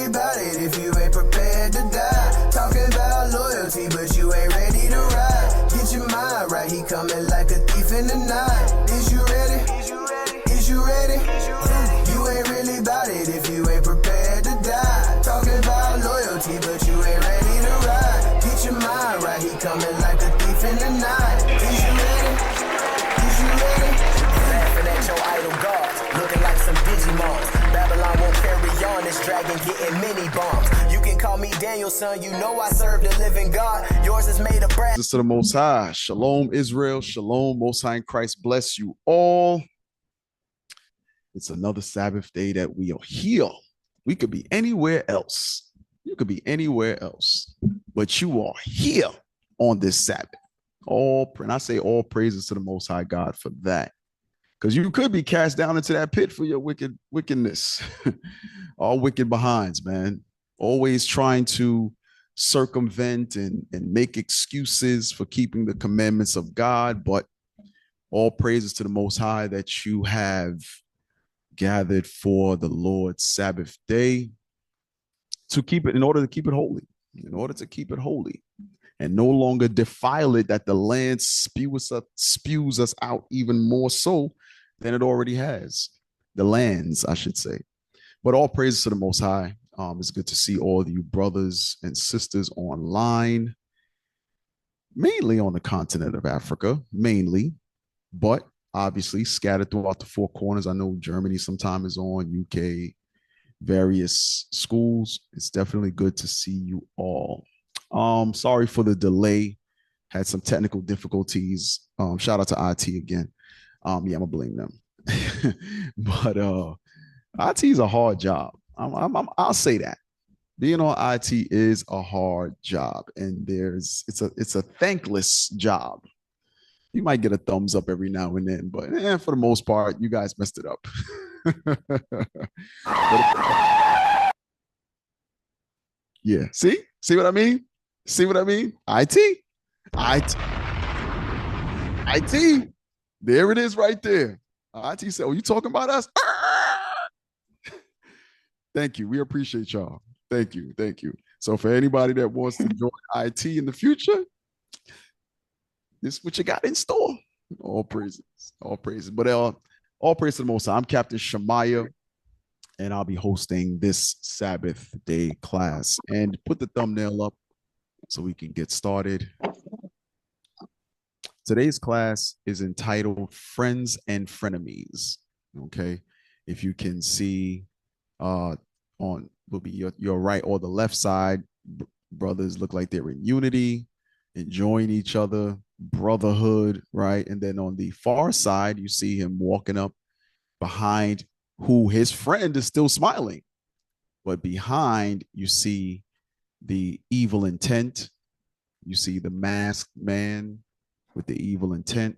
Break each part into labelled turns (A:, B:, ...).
A: really about it if you ain't prepared to die. Talking about loyalty, but you ain't ready to ride. Get your mind right, he coming like a thief in the night. Is you ready? Is you ready? You ain't really about it if you ain't prepared to die. Talking about loyalty, but you ain't ready to ride. Get your mind right, he coming like a thief in the night. Is you ready? Is you ready? Laughing at your idol gods, looking like some Digimons. Babylon won't carry on, this dragon getting mini bombs. You can call me Daniel, son, you know I serve the living God. Yours is made of brass.
B: To the Most High. Shalom, Israel. Shalom, Most High in Christ. Bless you all. It's another Sabbath day that we are here. We could be anywhere else. You could be anywhere else, but you are here on this Sabbath. And I say all praises to the Most High God for that, because you could be cast down into that pit for your wickedness. All wicked behinds, man. Always trying to circumvent and make excuses for keeping the commandments of God. But all praises to the Most High that you have gathered for the Lord's Sabbath day to keep it, in order to keep it holy, and no longer defile it, that the land spews us out even more so than it already has. The lands, I should say. But all praises to the Most High. It's good to see all of you brothers and sisters online, mainly on the continent of Africa, but obviously scattered throughout the four corners. I know Germany sometimes is on, UK, various schools. It's definitely good to see you all. Sorry for the delay. Had some technical difficulties. Shout out to IT again. Yeah, I'm gonna blame them. But IT is a hard job. I'll say that. Being on IT is a hard job, and it's a thankless job. You might get a thumbs up every now and then, but for the most part, you guys messed it up. Yeah, see what I mean? IT. There it is right there. IT said, "Oh, you talking about us?" Thank you. We appreciate y'all. Thank you. So for anybody that wants to join IT in the future, this is what you got in store. All praises. But all praise to the Most High. I'm Captain Shemaiah, and I'll be hosting this Sabbath day class. And put the thumbnail up so we can get started. Today's class is entitled Friends and Frenemies. Okay, if you can see will be your right or the left side, brothers look like they're in unity, enjoying each other, brotherhood, right? And then on the far side, you see him walking up behind who his friend is still smiling, but behind you see the evil intent. You see the masked man with the evil intent.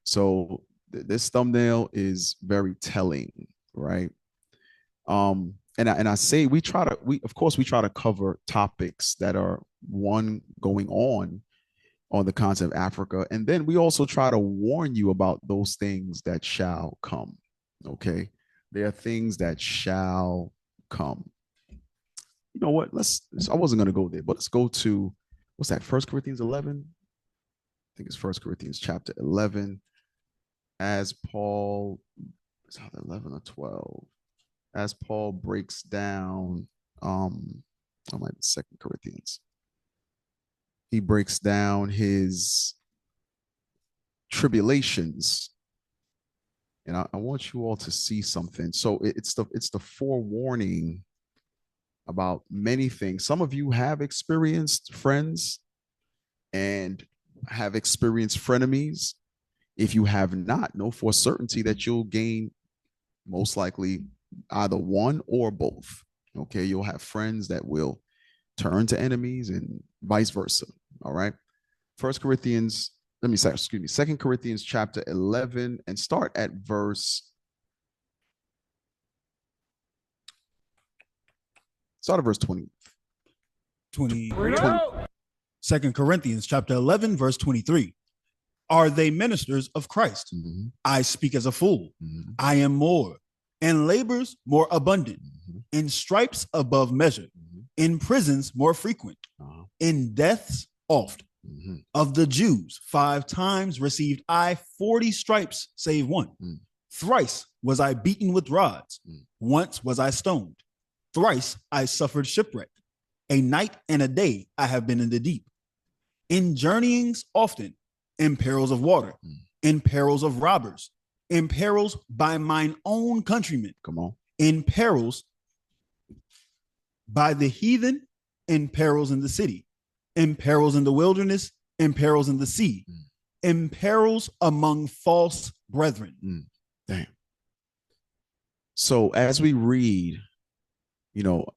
B: So this thumbnail is very telling, right? And I say we try to cover topics that are going on the continent of Africa, and then we also try to warn you about those things that shall come. Okay, there are things that shall come. You know what? I wasn't going to go there, but let's go to what's that? 1 Corinthians 11. I think it's 1 Corinthians chapter 11. As Paul, is that 11 or 12? As Paul breaks down, I might be 2 Corinthians. He breaks down his tribulations, and I want you all to see something. So it's the forewarning about many things. Some of you have experienced friends and have experienced frenemies. If you have not, know for certainty that you'll gain most likely either one or both. Okay, you'll have friends that will turn to enemies and vice versa. All right. 2 Corinthians chapter 11, and start at verse 20.
C: 2 Corinthians chapter 11, verse 23. Are they ministers of Christ? Mm-hmm. I speak as a fool. Mm-hmm. I am more, and labors more abundant, mm-hmm. in stripes above measure, in prisons more frequent, in deaths oft. Of the Jews, 5 times received I 40 stripes, save one. Thrice was I beaten with rods. Once was I stoned. Thrice I suffered shipwreck. A night and a day I have been in the deep. In journeyings often, in perils of water, in perils of robbers, in perils by mine own countrymen.
B: Come on.
C: In perils by the heathen, in perils in the city, in perils in the wilderness, in perils in the sea, in perils among false brethren.
B: Damn. So as we read,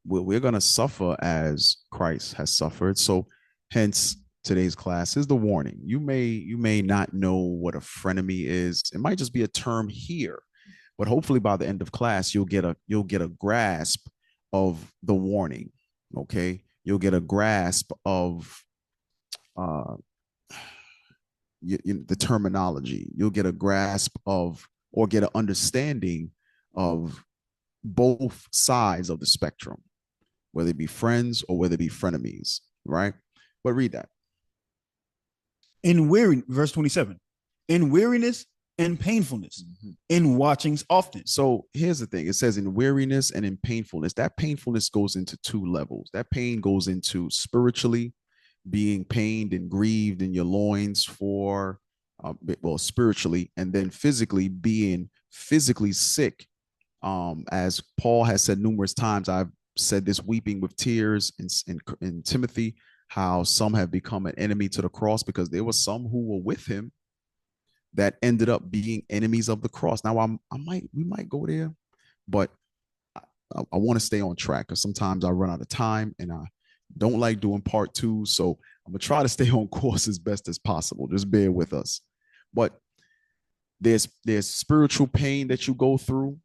B: we're going to suffer as Christ has suffered. So hence today's class is the warning. You may not know what a frenemy is. It might just be a term here, but hopefully by the end of class, you'll get a grasp of the warning. Okay. You'll get a grasp of the terminology. You'll get a grasp of, or get an understanding of both sides of the spectrum, whether it be friends or whether it be frenemies, right? But read that.
C: Verse 27, in weariness and painfulness, in watchings often.
B: So here's the thing. It says in weariness and in painfulness. That painfulness goes into 2 levels. That pain goes into spiritually, being pained and grieved in your loins for, spiritually, and then physically being physically sick. As Paul has said numerous times, I've said this, weeping with tears in Timothy, how some have become an enemy to the cross because there were some who were with him that ended up being enemies of the cross. Now we might go there, but I want to stay on track because sometimes I run out of time and I don't like doing part 2. So I'm gonna try to stay on course as best as possible. Just bear with us. But there's spiritual pain that you go through,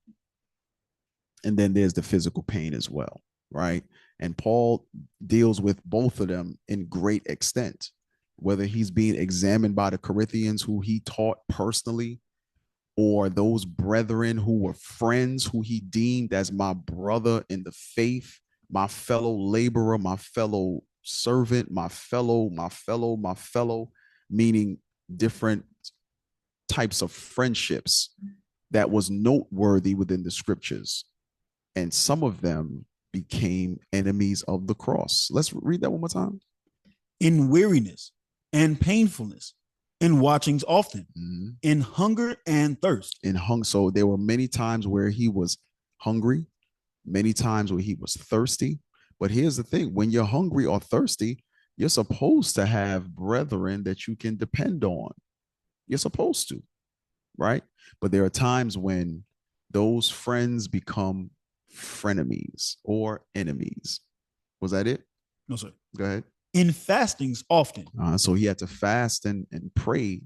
B: and then there's the physical pain as well, right? And Paul deals with both of them in great extent, whether he's being examined by the Corinthians who he taught personally, or those brethren who were friends who he deemed as my brother in the faith, my fellow laborer, my fellow servant, my fellow, meaning different types of friendships that was noteworthy within the scriptures. And some of them became enemies of the cross. Let's read that one more time.
C: In weariness and painfulness, in watchings often, in hunger and thirst.
B: So there were many times where he was hungry, many times where he was thirsty. But here's the thing, when you're hungry or thirsty, you're supposed to have brethren that you can depend on. You're supposed to, right? But there are times when those friends become frenemies or enemies. Was that it?
C: No, sir.
B: Go ahead.
C: In fastings often.
B: So he had to fast and pray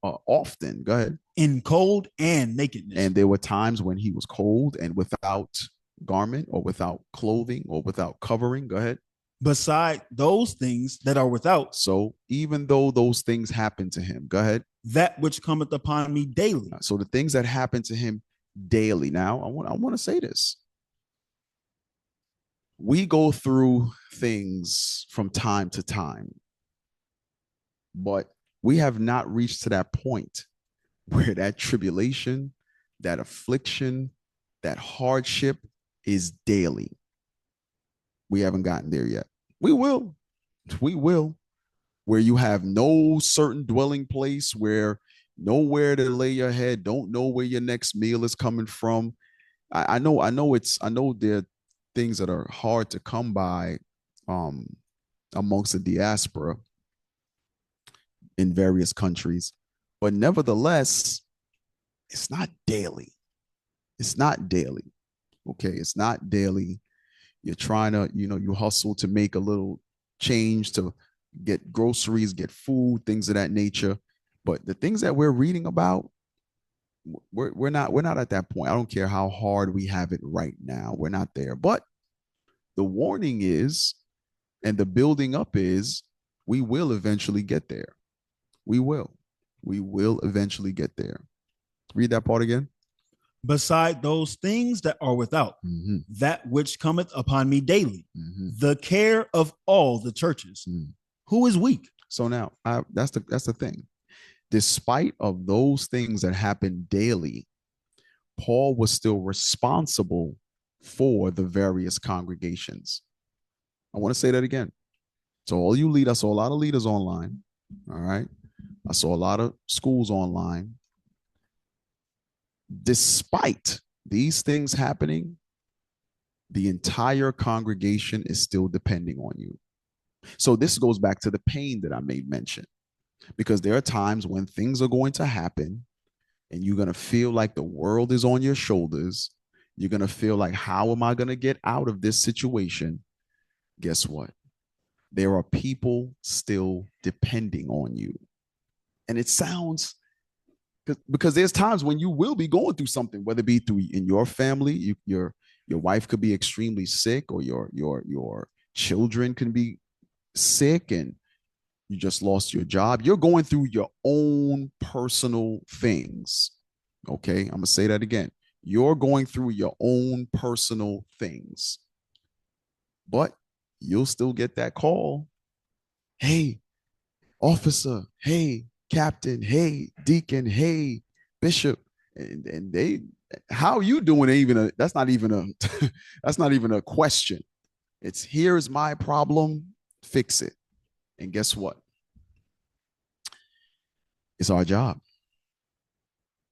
B: often. Go ahead.
C: In cold and nakedness.
B: And there were times when he was cold and without garment or without clothing or without covering. Go ahead.
C: Beside those things that are without.
B: So even though those things happen to him, go ahead.
C: That which cometh upon me daily.
B: So the things that happen to him daily. Now, I want to say this. We go through things from time to time, but we have not reached to that point where that tribulation, that affliction, that hardship is daily. We haven't gotten there yet. We will, where you have no certain dwelling place, where nowhere to lay your head, don't know where your next meal is coming from. I know there are things that are hard to come by amongst the diaspora in various countries, but nevertheless, it's not daily. It's not daily. Okay, it's not daily. You're trying to, you hustle to make a little change to get groceries, get food, things of that nature. But the things that we're reading about, we're not at that point. I don't care how hard we have it right now. We're not there. But the warning is, and the building up is, we will eventually get there. We will eventually get there. Read that part again.
C: beside those things that are without, that which cometh upon me daily, the care of all the churches. Who is weak?
B: So now that's the thing. Despite of those things that happen daily, Paul was still responsible for the various congregations. I want to say that again. So all you leaders, I saw a lot of leaders online. All right. I saw a lot of schools online. Despite these things happening, the entire congregation is still depending on you. So this goes back to the pain that I made mention, because there are times when things are going to happen and you're going to feel like the world is on your shoulders. You're going to feel like, how am I going to get out of this situation? Guess what? There are people still depending on you. And it sounds, because there's times when you will be going through something, whether it be through in your family, your wife could be extremely sick, or your children can be sick, and you just lost your job. You're going through your own personal things. Okay, I'm gonna say that again. You're going through your own personal things, but you'll still get that call. Hey, officer. Hey, captain. Hey, deacon. Hey, bishop. And they, how you doing? That's not even a question. It's, here's my problem, fix it. And guess what? It's our job.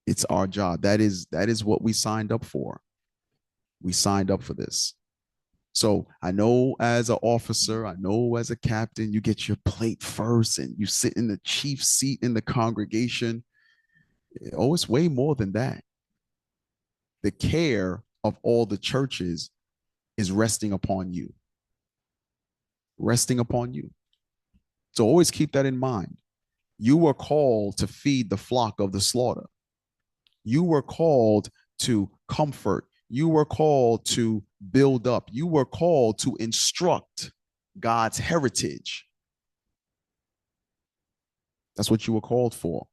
B: It's our job. That is what we signed up for. We signed up for this. So I know as an officer, I know as a captain, you get your plate first and you sit in the chief seat in the congregation. Oh, it's way more than that. The care of all the churches is resting upon you. Resting upon you. So always keep that in mind. You were called to feed the flock of the slaughter. You were called to comfort. You were called to build up. You were called to instruct God's heritage. That's what you were called for.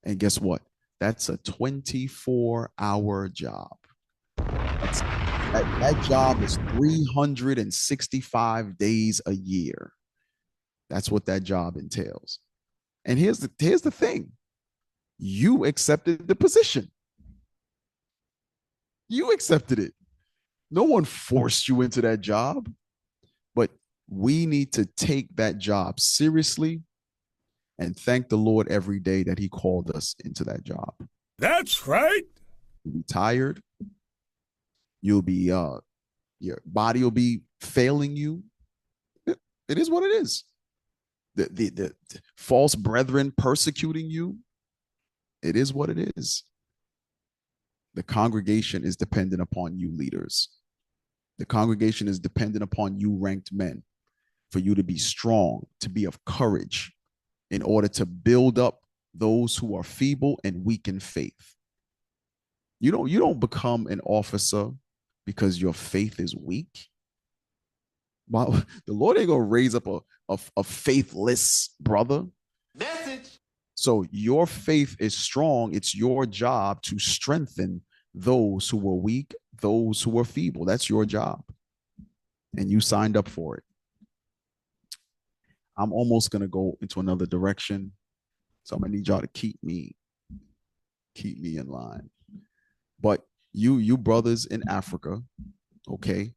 B: And guess what? That's a 24-hour job. That job is 365 days a year. That's what that job entails. And here's the thing. You accepted the position. You accepted it. No one forced you into that job, but we need to take that job seriously and thank the Lord every day that he called us into that job.
D: That's right.
B: You'll be tired. You'll be, your body will be failing you. It is what it is. The false brethren persecuting you. It is what it is. The congregation is dependent upon you leaders. The congregation is dependent upon you ranked men for you to be strong, to be of courage in order to build up those who are feeble and weak in faith. You don't become an officer because your faith is weak. Well, the Lord ain't gonna raise up a faithless brother.
D: Message.
B: So your faith is strong. It's your job to strengthen those who are weak, those who are feeble. That's your job. And you signed up for it. I'm almost going to go into another direction. So I'm going to need y'all to keep me in line. But you brothers in Africa, okay,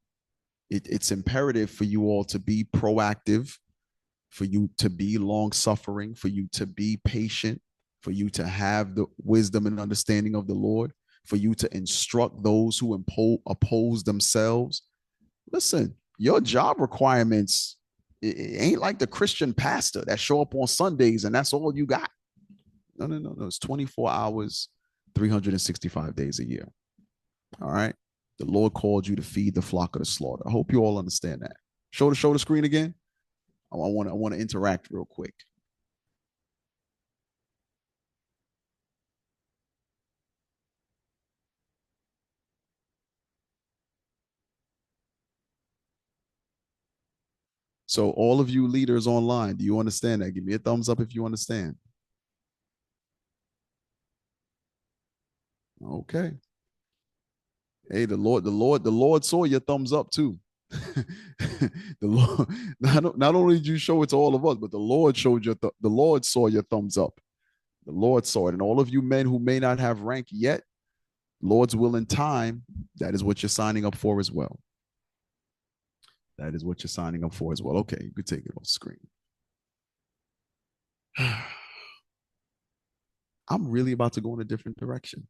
B: it's imperative for you all to be proactive, for you to be long-suffering, for you to be patient, for you to have the wisdom and understanding of the Lord, for you to instruct those who oppose themselves. Listen, your job requirements, it ain't like the Christian pastor that show up on Sundays and that's all you got. No. It's 24 hours, 365 days a year. All right. The Lord called you to feed the flock of the slaughter. I hope you all understand that. Show the screen again. I want to interact real quick. So all of you leaders online, do you understand that? Give me a thumbs up if you understand. Okay. Hey, the Lord saw your thumbs up too. The Lord, not only did you show it to all of us, but the Lord showed the Lord saw your thumbs up. The Lord saw it. And all of you men who may not have rank yet, Lord's will in time, that is what you're signing up for as well. That is what you're signing up for as well. Okay, you could take it off screen. I'm really about to go in a different direction.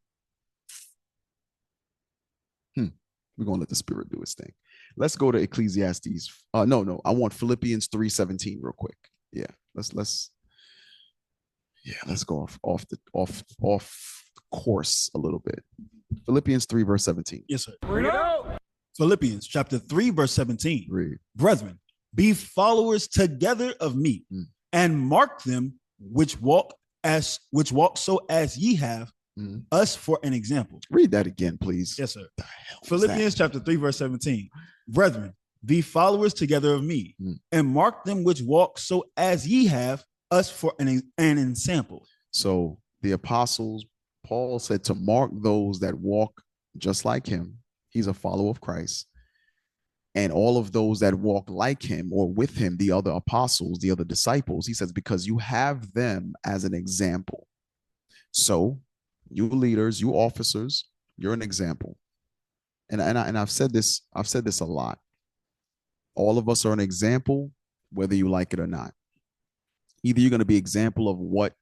B: We're going to let the Spirit do its thing. Let's go to Ecclesiastes. No. I want Philippians 3:17 real quick. Yeah, let's go off course a little bit. Philippians 3 verse 17.
C: Yes, sir.
D: Bring it out.
C: Philippians chapter 3, verse 17.
B: Read.
C: Brethren, be followers together of me, and mark them which walk so as ye have us for an example.
B: Read that again, please.
C: Yes, sir. Philippians chapter 3, verse 17. Brethren, be followers together of me, and mark them which walk so as ye have us for an example.
B: So the apostles, Paul said to mark those that walk just like him. He's a follower of Christ. And all of those that walk like him or with him, the other apostles, the other disciples, he says, because you have them as an example. So you leaders, you officers, you're an example. And I've said this a lot. All of us are an example, whether you like it or not. Either you're going to be example of what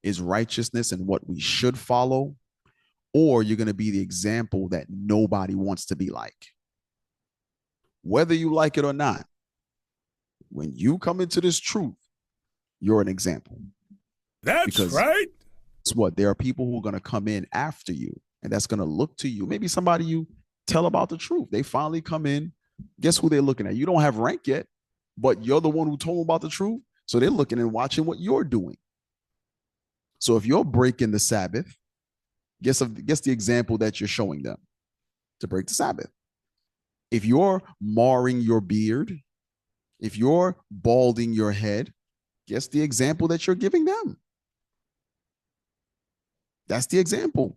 B: is righteousness and what we should follow, or you're going to be the example that nobody wants to be like. Whether you like it or not, when you come into this truth, you're an example.
D: That's right.
B: It's what? There are people who are going to come in after you, and that's going to look to you. Maybe somebody you tell about the truth. They finally come in. Guess who they're looking at? You don't have rank yet, but you're the one who told them about the truth. So they're looking and watching what you're doing. So if you're breaking the Sabbath, guess the example that you're showing them to break the Sabbath. If you're marring your beard, if you're balding your head, guess the example that you're giving them. That's the example.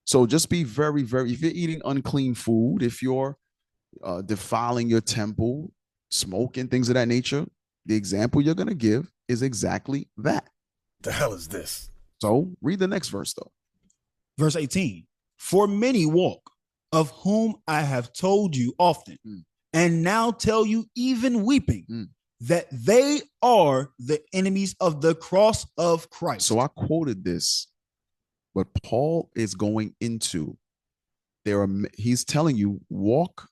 B: So just be very, very, if you're eating unclean food, if you're defiling your temple, smoking, things of that nature, the example you're going to give is exactly that.
D: The hell is this?
B: So read the next verse, though.
C: Verse 18. For many walk, of whom I have told you often, and now tell you even weeping, that they are the enemies of the cross of Christ.
B: So I quoted this, but Paul is going into, he's telling you, walk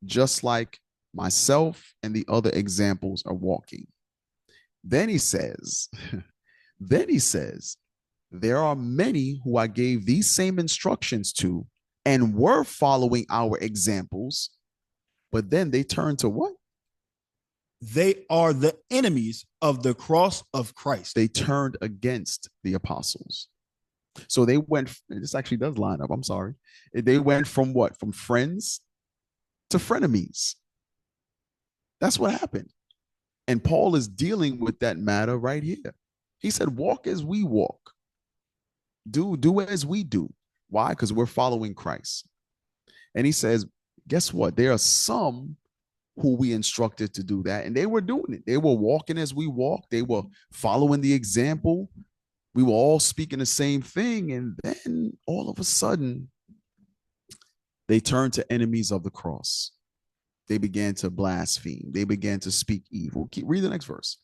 B: just like myself and the other examples are walking. Then he says, there are many who I gave these same instructions to and were following our examples, but then they turn to what?
C: They are the enemies of the cross of Christ.
B: They turned against the apostles. So they went, this actually does line up, I'm sorry. They went from what? From friends to frenemies. That's what happened. And Paul is dealing with that matter right here. He said, walk as we walk. Do as we do. Why? Because we're following Christ. And he says, guess what? There are some who we instructed to do that, and they were doing it. They were walking as we walk. They were following the example. We were all speaking the same thing. And then all of a sudden, they turned to enemies of the cross. They began to blaspheme. They began to speak evil. Read the next verse.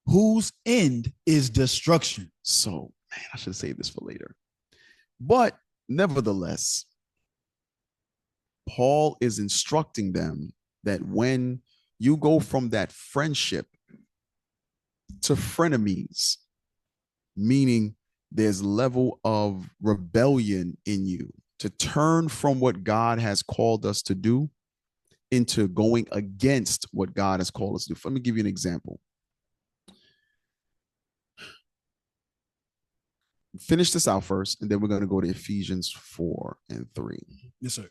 C: Whose end is destruction.
B: So, man, I should have saved this for later. But nevertheless, Paul is instructing them that when you go from that friendship to frenemies, meaning there's level of rebellion in you, to turn from what God has called us to do into going against what God has called us to do. Let me give you an example. Finish this out first, and then we're going to go to Ephesians 4 and 3.
C: Yes, sir.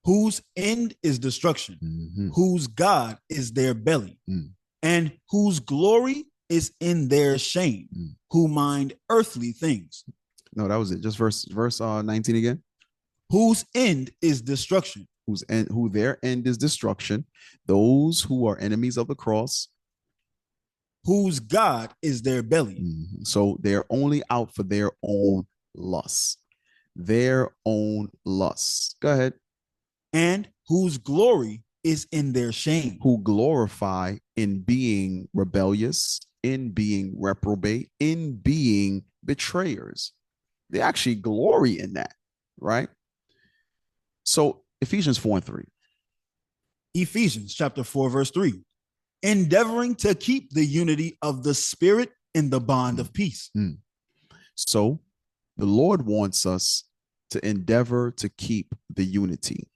C: Whose end is destruction, whose God is their belly, and whose glory is in their shame, who mind earthly things.
B: No, that was it. Just verse 19 again.
C: whose end is destruction,
B: who their end is destruction, those who are enemies of the cross,
C: whose God is their belly.
B: So they're only out for their own lusts. Their own lusts. Go ahead.
C: And whose glory is in their shame.
B: Who glorify in being rebellious, in being reprobate, in being betrayers. They actually glory in that, right? So Ephesians 4:3.
C: Ephesians chapter 4, verse 3. Endeavoring to keep the unity of the Spirit in the bond of peace.
B: So the Lord wants us to endeavor to keep the unity.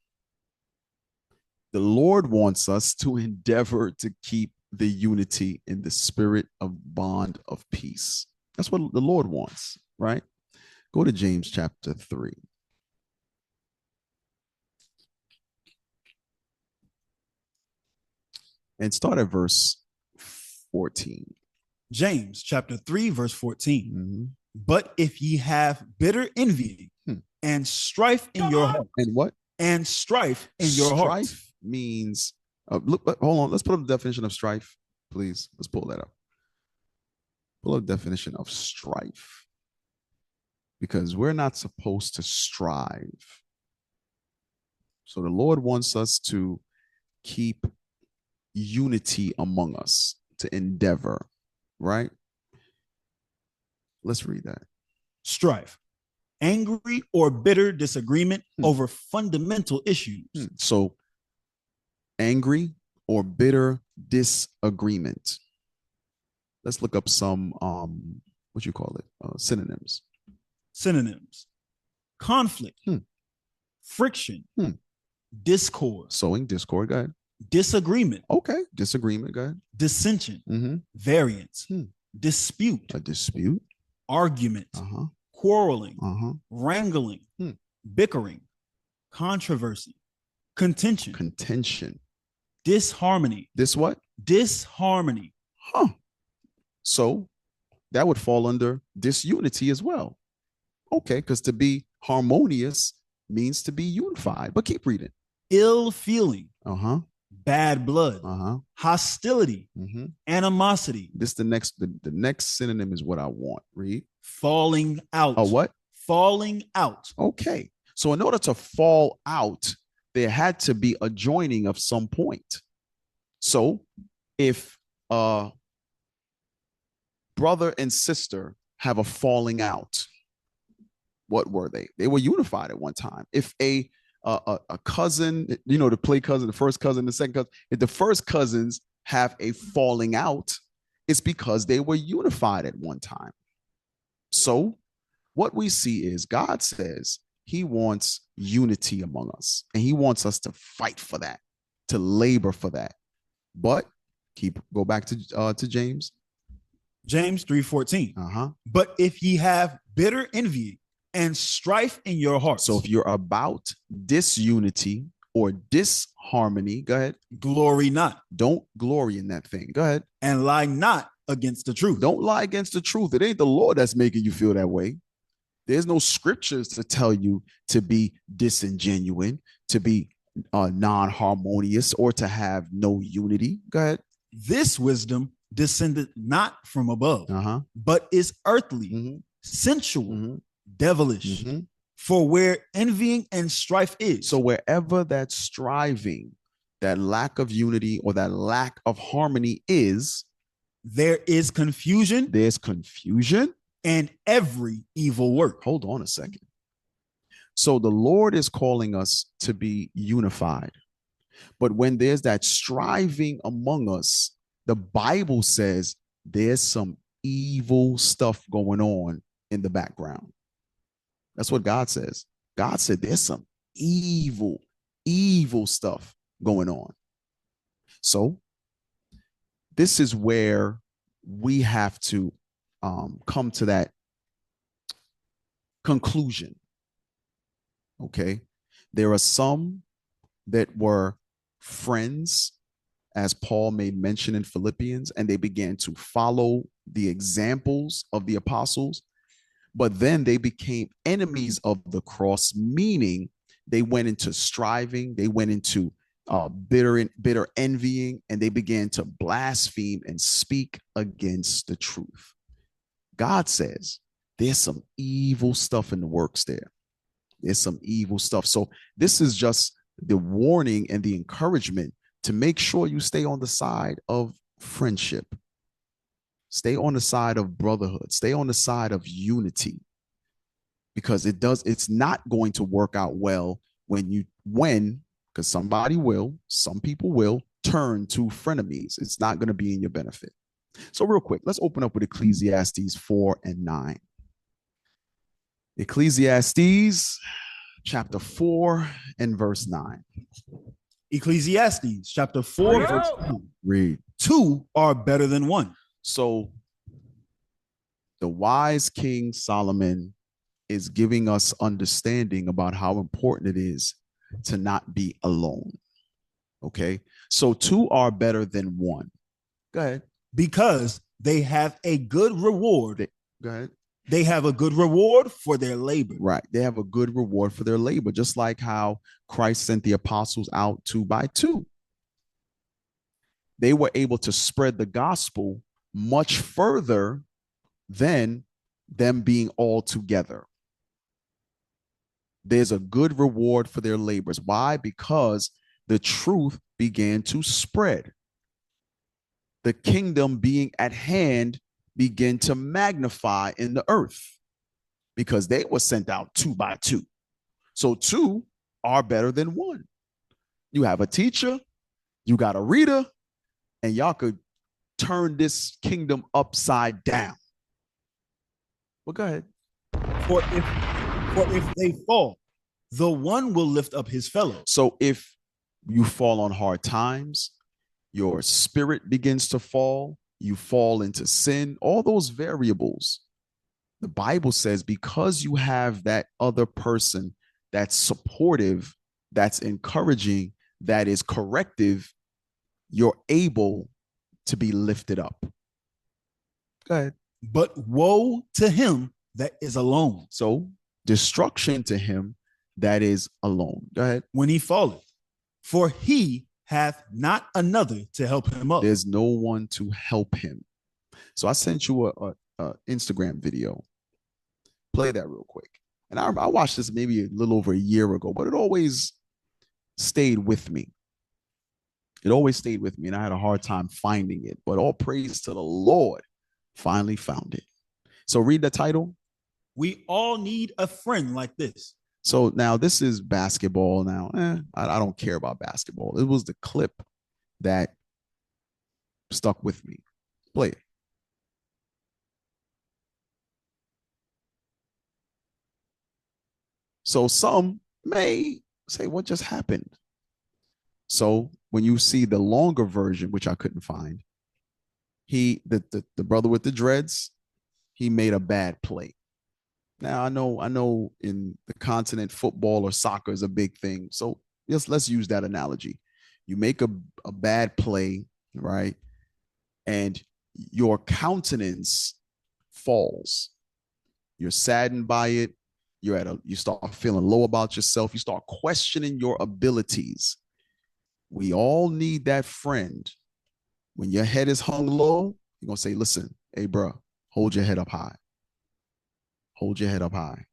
B: The Lord wants us to endeavor to keep the unity in the spirit of bond of peace. That's what the Lord wants, right? Go to James chapter 3. And start at verse 14.
C: James chapter 3, verse 14. But if ye have bitter envy and strife in your heart.
B: And what?
C: And strife in your heart.
B: Strife means, hold on, let's put up the definition of strife, please. Let's pull that up. Pull up the definition of strife. Because we're not supposed to strive. So the Lord wants us to keep unity among us, to endeavor, right? Let's read that.
C: Strife, angry or bitter disagreement over fundamental issues.
B: So angry or bitter disagreement. Let's look up some what you call it, synonyms.
C: Synonyms: conflict, friction, discord.
B: Sowing discord. Go ahead.
C: Disagreement.
B: Okay. Disagreement. Go ahead.
C: Dissension. Variance. Dispute.
B: A dispute.
C: Argument. Quarreling. Wrangling. Bickering. Controversy. Contention.
B: Contention.
C: Disharmony.
B: This what?
C: Disharmony.
B: So that would fall under disunity as well. Okay, because to be harmonious means to be unified. But keep reading.
C: Ill feeling. Bad blood. Hostility. Animosity.
B: This the next synonym is what I want. Read.
C: Falling out.
B: A what?
C: Falling out.
B: Okay. So in order to fall out, there had to be a joining of some point. So if brother and sister have a falling out, what were they? They were unified at one time. If a cousin, to play cousin, the first cousin, the second cousin, if the first cousins have a falling out, it's because they were unified at one time. So what we see is God says he wants unity among us, and he wants us to fight for that, to labor for that. But go back to James.
C: James 3:14. But if ye have bitter envy and strife in your hearts.
B: So if you're about disunity or disharmony, go ahead.
C: Glory not.
B: Don't glory in that thing. Go ahead.
C: And lie not against the truth.
B: Don't lie against the truth. It ain't the Lord that's making you feel that way. There's no scriptures to tell you to be disingenuous, to be non-harmonious, or to have no unity. Go ahead.
C: This wisdom descended not from above, but is earthly, sensual, devilish. For where envying and strife is.
B: So wherever that striving, that lack of unity, or that lack of harmony is,
C: there is confusion.
B: There's confusion.
C: And every evil work.
B: Hold on a second. So the Lord is calling us to be unified. But when there's that striving among us, the Bible says there's some evil stuff going on in the background. That's what God says. God said there's some evil stuff going on. So this is where we have to come to that conclusion. Okay. There are some that were friends, as Paul made mention in Philippians, and they began to follow the examples of the apostles, but then they became enemies of the cross, meaning they went into striving, they went into bitter envying, and they began to blaspheme and speak against the truth. God says there's some evil stuff in the works there. There's some evil stuff. So this is just the warning and the encouragement to make sure you stay on the side of friendship. Stay on the side of brotherhood. Stay on the side of unity. Because it's not going to work out well because some people will turn to frenemies. It's not going to be in your benefit. So real quick, let's open up with Ecclesiastes 4:9. Ecclesiastes chapter 4 and verse 9.
C: Ecclesiastes chapter 4, verse 9.
B: Read.
C: 2 are better than 1.
B: So the wise King Solomon is giving us understanding about how important it is to not be alone. Okay. So 2 are better than 1. Go ahead.
C: Because they have a good reward.
B: Go ahead.
C: They have a good reward for their labor.
B: Right. They have a good reward for their labor, just like how Christ sent the apostles out 2 by 2. They were able to spread the gospel much further than them being all together. There's a good reward for their labors. Why? Because the truth began to spread. The kingdom being at hand began to magnify in the earth because they were sent out 2 by 2. So 2 are better than 1. You have a teacher, you got a reader, and y'all could turn this kingdom upside down. Well, go ahead.
C: For if they fall, the one will lift up his fellow.
B: So if you fall on hard times, your spirit begins to fall, you fall into sin, all those variables. The Bible says because you have that other person that's supportive, that's encouraging, that is corrective, you're able to be lifted up. Go ahead.
C: But woe to him that is alone.
B: So destruction to him that is alone. Go ahead.
C: When he falleth, for he hath not another to help him up.
B: There's no one to help him. So I sent you a Instagram video. Play that real quick. And I watched this maybe a little over a year ago, but it always stayed with me. It always stayed with me, and I had a hard time finding it. But all praise to the Lord, finally found it. So read the title.
C: We all need a friend like this.
B: So now this is basketball. Now, I don't care about basketball. It was the clip that stuck with me. Play it. So some may say, what just happened? So when you see the longer version, which I couldn't find, the brother with the dreads, he made a bad play. Now I know in the continent, football or soccer is a big thing. So let's use that analogy. You make a bad play, right? And your countenance falls. You're saddened by it. You start feeling low about yourself. You start questioning your abilities. We all need that friend. When your head is hung low, you're going to say, listen, hey, bro, hold your head up high. Hold your head up high.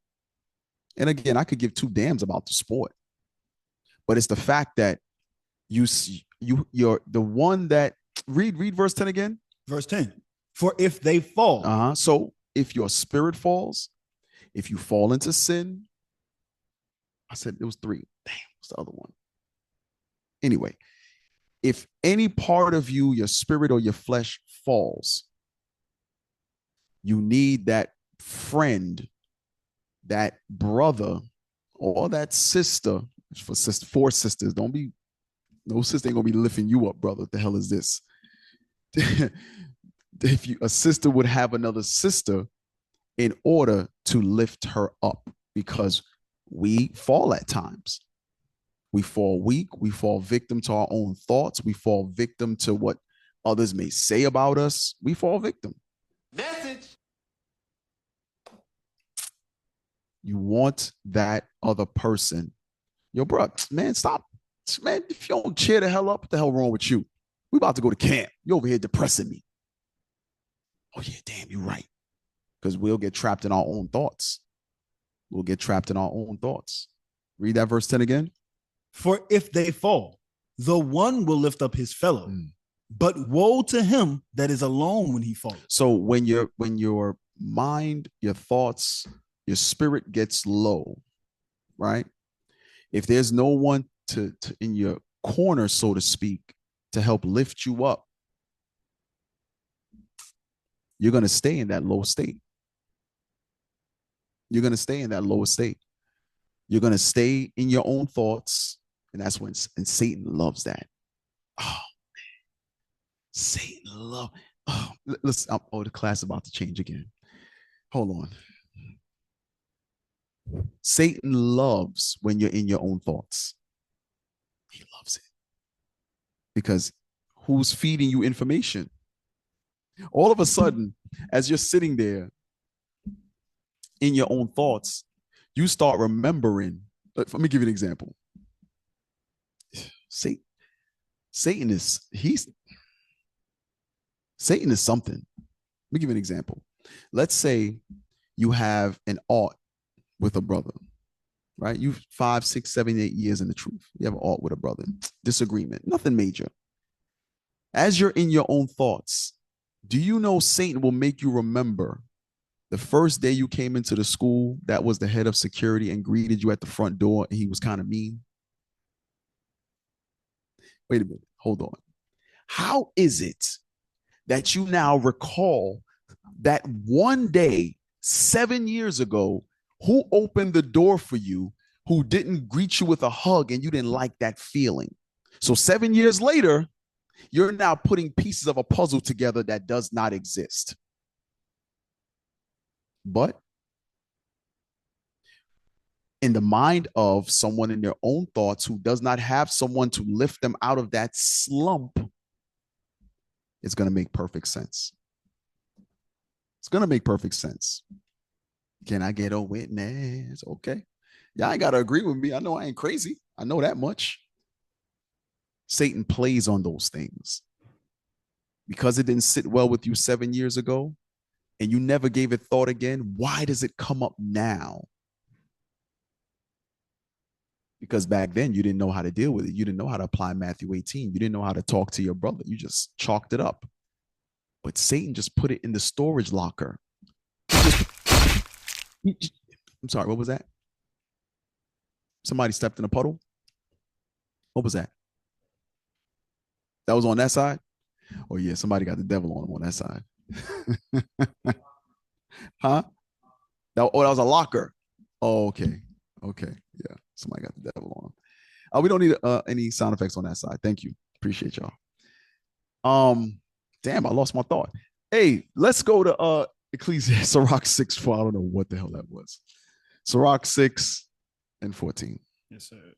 B: And again, I could give 2 damns about the sport, but it's the fact that you're the one that read verse 10 again.
C: Verse 10. For if they fall.
B: So if your spirit falls, if you fall into sin, I said it was 3. Damn, what's the other one? Anyway, if any part of you, your spirit or your flesh falls, you need that friend, that brother, or that sister. For sisters, no sister ain't gonna be lifting you up, brother. What the hell is this? If a sister would have another sister in order to lift her up, because we fall at times. We fall weak. We fall victim to our own thoughts. We fall victim to what others may say about us. We fall victim.
A: Message.
B: You want that other person Yo, bro, man, stop. Man, if you don't cheer the hell up, what the hell wrong with you? We about to go to camp. You over here depressing me. Oh, yeah, damn, you're right. Because we'll get trapped in our own thoughts. We'll get trapped in our own thoughts. Read that verse 10 again.
C: For if they fall, the one will lift up his fellow. But woe to him that is alone when he falls.
B: So when your mind, your thoughts, your spirit gets low, right? If there's no one to in your corner, so to speak, to help lift you up, you're going to stay in that low state. You're going to stay in that lower state. You're going to stay in your own thoughts. And that's when, and Satan loves that. Oh, man. Satan love. Oh, listen, the class is about to change again. Hold on. Satan loves when you're in your own thoughts. He loves it. Because who's feeding you information? All of a sudden, as you're sitting there in your own thoughts, you start remembering. Let me give you an example. Satan is something. Let me give you an example. Let's say you have an art with a brother, right? You 5, 6, 7, 8 years in the truth. You have an art with a brother. Disagreement, nothing major. As you're in your own thoughts, do you know Satan will make you remember the first day you came into the school that was the head of security and greeted you at the front door and he was kind of mean? Wait a minute, hold on. How is it that you now recall that one day 7 years ago, who opened the door for you, who didn't greet you with a hug and you didn't like that feeling? So 7 years later, you're now putting pieces of a puzzle together that does not exist. But in the mind of someone in their own thoughts who does not have someone to lift them out of that slump, it's going to make perfect sense. It's going to make perfect sense. Can I get a witness? Okay. Y'all ain't got to agree with me. I know I ain't crazy. I know that much. Satan plays on those things. Because it didn't sit well with you 7 years ago and you never gave it thought again, why does it come up now? Because back then you didn't know how to deal with it. You didn't know how to apply Matthew 18. You didn't know how to talk to your brother. You just chalked it up. But Satan just put it in the storage locker. I'm sorry, what was that? Somebody stepped in a puddle? What was that? That was on that side? Oh, yeah, somebody got the devil on him on that side. Huh? That was a locker. Oh, okay. Okay. Yeah, somebody got the devil on him. We don't need any sound effects on that side. Thank you. Appreciate y'all. Damn, I lost my thought. Hey, let's go to Ecclesiastes, Sirach 6:4. I don't know what the hell that was. Sirach 6:14.
C: Yes, sir.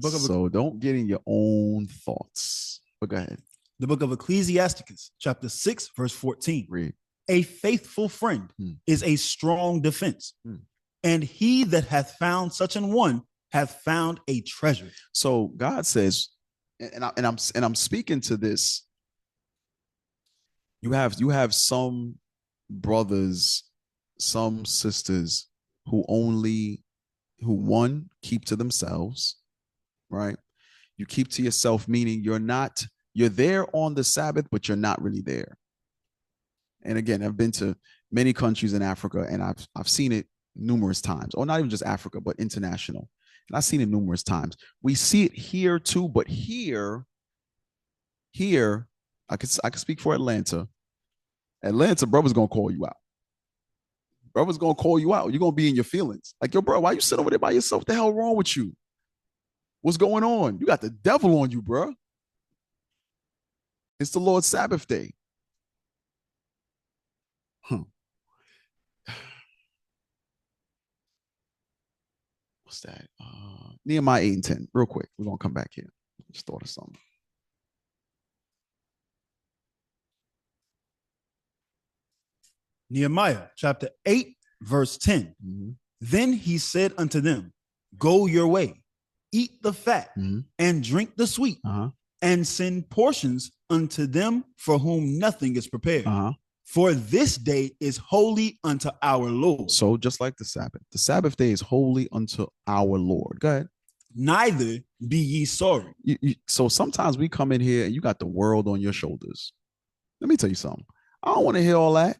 B: So don't get in your own thoughts. But go ahead.
C: The book of Ecclesiasticus, chapter 6, verse 14.
B: Read.
C: A faithful friend is a strong defense, and he that hath found such an one hath found a treasure. So
B: God says, and I'm speaking to this. You have some brothers, some sisters who one keep to themselves, right? You keep to yourself, meaning you're there on the Sabbath, but you're not really there. And again, I've been to many countries in Africa, and I've seen it numerous times, or not even just Africa, but international. And I've seen it numerous times. We see it here too, but here, I could speak for Atlanta. Atlanta, brother's gonna call you out. Brother's gonna call you out. You're gonna be in your feelings. Like, yo, bro, why you sit over there by yourself? What the hell wrong with you? What's going on? You got the devil on you, bro. It's the Lord's Sabbath day. What's that? Nehemiah 8:10. Real quick. We're gonna come back here. Just thought of something.
C: Nehemiah chapter 8, verse 10. Then he said unto them, go your way, eat the fat and drink the sweet, and send portions unto them for whom nothing is prepared. For this day is holy unto our Lord.
B: So just like the Sabbath day is holy unto our Lord. Go ahead.
C: Neither be ye sorry.
B: So sometimes we come in here and you got the world on your shoulders. Let me tell you something. I don't want to hear all that.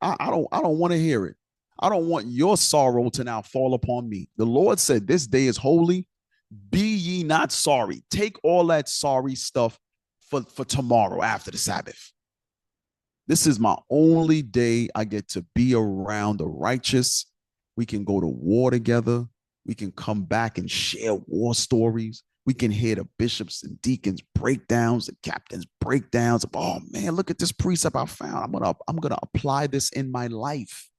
B: I don't want to hear it. I don't want your sorrow to now fall upon me. The Lord said, this day is holy. Be ye not sorry. Take all that sorry stuff for tomorrow after the Sabbath. This is my only day I get to be around the righteous. We can go to war together. We can come back and share war stories. We can hear the bishops and deacons breakdowns, the captains breakdowns. Oh man, look at this precept I found. I'm gonna apply this in my life.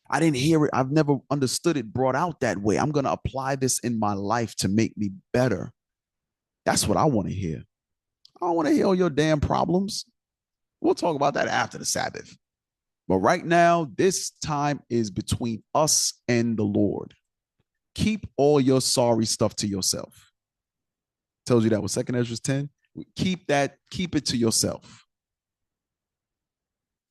B: I didn't hear it. I've never understood it brought out that way. I'm gonna apply this in my life to make me better. That's what I want to hear. I don't want to hear all your damn problems. We'll talk about that after the Sabbath. But right now, this time is between us and the Lord. Keep all your sorry stuff to yourself. Tells you that with 2 Ezra 10. Keep it to yourself.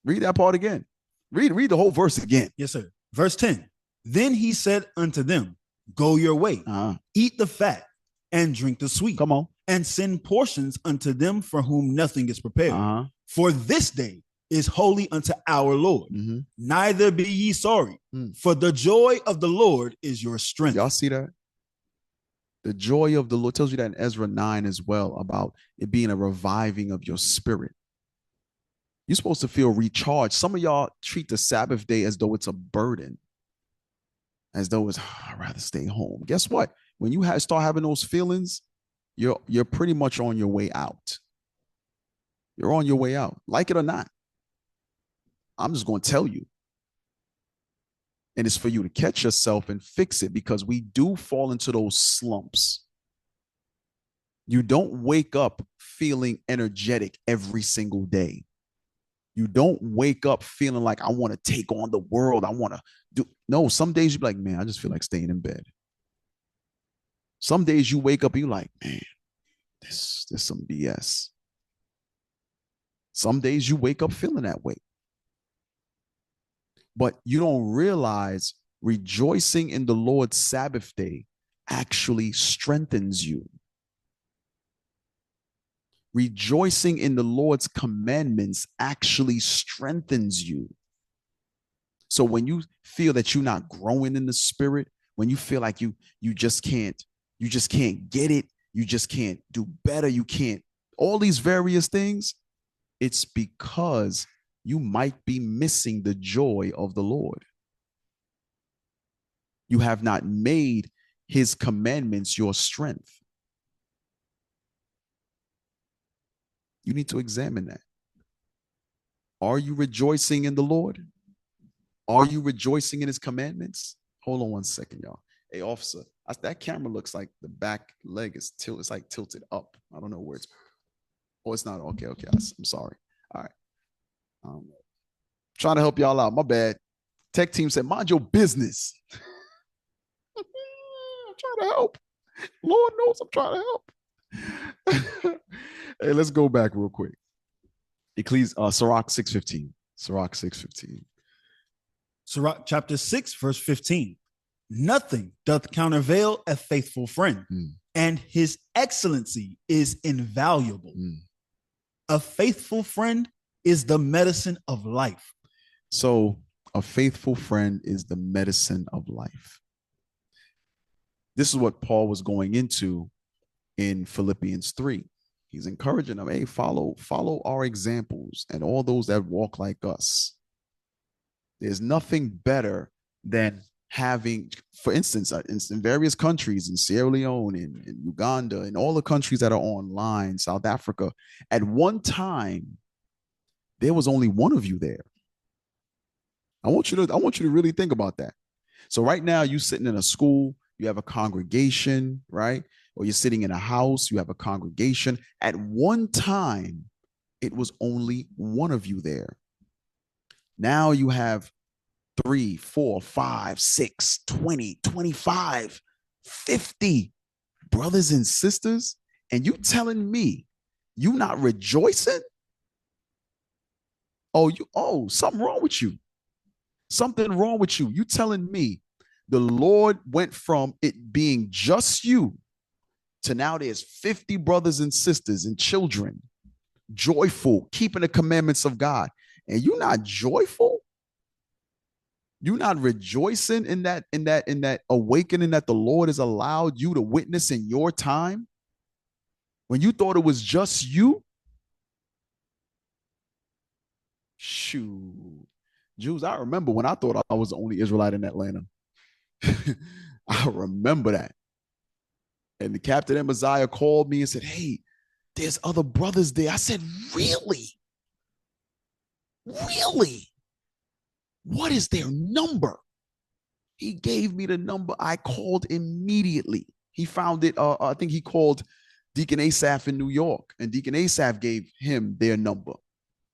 B: Read that part again. Read the whole verse again.
C: Yes, sir. Verse 10. Then he said unto them, go your way, eat the fat and drink the sweet.
B: Come on.
C: And send portions unto them for whom nothing is prepared. For this day is holy unto our Lord. Neither be ye sorry, for the joy of the Lord is your strength.
B: Y'all see that? The joy of the Lord tells you that in Ezra 9 as well, about it being a reviving of your spirit. You're supposed to feel recharged. Some of y'all treat the Sabbath day as though it's a burden, as though it's, I'd rather stay home. Guess what? When you start having those feelings, you're pretty much on your way out. You're on your way out, like it or not. I'm just going to tell you. And it's for you to catch yourself and fix it, because we do fall into those slumps. You don't wake up feeling energetic every single day. You don't wake up feeling like I want to take on the world. I want to do. No, some days you're like, man, I just feel like staying in bed. Some days you wake up and you're like, man, this some BS. Some days you wake up feeling that way. But you don't realize rejoicing in the Lord's Sabbath day actually strengthens you. Rejoicing in the Lord's commandments actually strengthens you. So when you feel that you're not growing in the spirit, when you feel like you just can't get it, you just can't do better, you can't, all these various things, it's because you might be missing the joy of the Lord. You have not made his commandments your strength. You need to examine that. Are you rejoicing in the Lord? Are you rejoicing in his commandments? Hold on one second, y'all. Hey, officer, that camera looks like the back leg is tilted. It's like tilted up. I don't know where it's. Oh, it's not. Okay. I'm sorry. All right. Trying to help y'all out. My bad. Tech team said, mind your business. I'm trying to help. Lord knows I'm trying to help. Hey, let's go back real quick. Sirach 6:15. Sirach 6:15.
C: Sirach chapter 6, verse 15. Nothing doth countervail a faithful friend, and his excellency is invaluable. A faithful friend is the medicine of life.
B: So a faithful friend is the medicine of life. This is what Paul was going into in Philippians 3. He's encouraging them, hey, follow our examples and all those that walk like us. There's nothing better than having, for instance, in various countries, in Sierra Leone, in Uganda, in all the countries that are online, South Africa, at one time, there was only one of you there. I want you to really think about that. So right now, you're sitting in a school, you have a congregation, right? Or you're sitting in a house, you have a congregation. At one time, it was only one of you there. Now you have 3, 4, 5, 6, 20, 25, 50 brothers and sisters, and you telling me you not rejoicing? Something wrong with you. Something wrong with you. You telling me the Lord went from it being just you to now there's 50 brothers and sisters and children, joyful, keeping the commandments of God, and you're not joyful? You're not rejoicing in that awakening that the Lord has allowed you to witness in your time when you thought it was just you? Shoot. Jews, I remember when I thought I was the only Israelite in Atlanta. I remember that. And the captain and Messiah called me and said, hey, there's other brothers there. I said, really? Really? What is their number? He gave me the number. I called immediately. He found it. I think he called Deacon Asaph in New York, and Deacon Asaph gave him their number.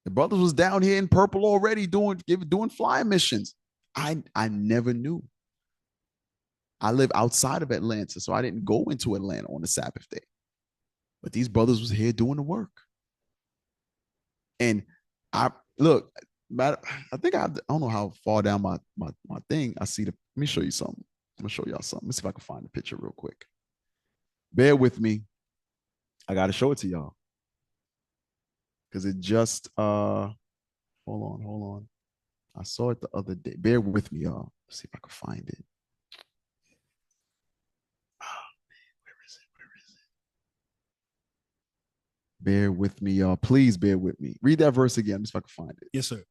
B: The brothers was down here in purple already doing flying missions. I never knew. I live outside of Atlanta, so I didn't go into Atlanta on the Sabbath day. But these brothers was here doing the work. And I think I don't know how far down my thing I see let me show you something. I'm gonna show y'all something. Let's see if I can find the picture real quick. Bear with me. I gotta show it to y'all. Because it just hold on. I saw it the other day. Bear with me, y'all. Let's see if I can find it. Bear with me, y'all. Please bear with me. Read that verse again. Let's see if I can find it.
C: Yes, sir.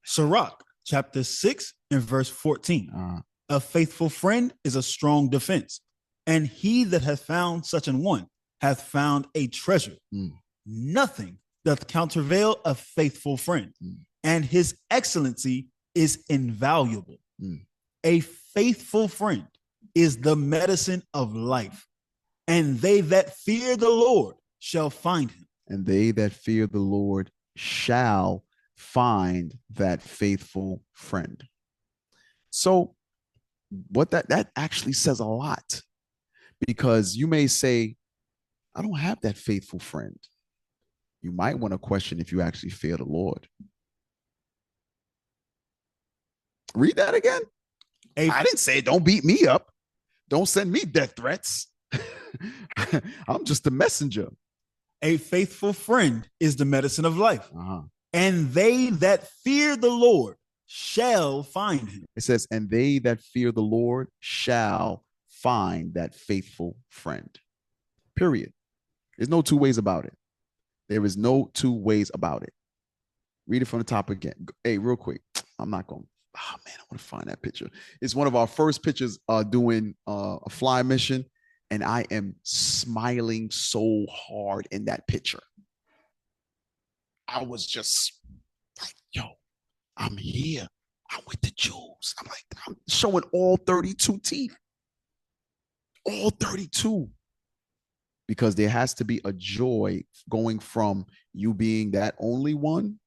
C: Sirach, chapter 6 and verse 14. A faithful friend is a strong defense, and he that hath found such an one hath found a treasure. Nothing doth countervail a faithful friend, and his excellency is invaluable. A faithful friend is the medicine of life, and they that fear the Lord shall find him.
B: And they that fear the Lord shall find that faithful friend. So what that actually says a lot, because you may say, I don't have that faithful friend. You might want to question if you actually fear the Lord. Read that again. I didn't say don't beat me up. Don't send me death threats. I'm just a messenger.
C: A faithful friend is the medicine of life. And they that fear the Lord shall find him.
B: It says, and they that fear the Lord shall find that faithful friend. Period. There's no two ways about it. There is no two ways about it. Read it from the top again. Hey, real quick. I'm not going. Oh, man, I want to find that picture. It's one of our first pictures doing a fly mission. And I am smiling so hard in that picture. I was just like, yo, I'm here. I'm with the Jews. I'm showing all 32 teeth. All 32. Because there has to be a joy going from you being that only one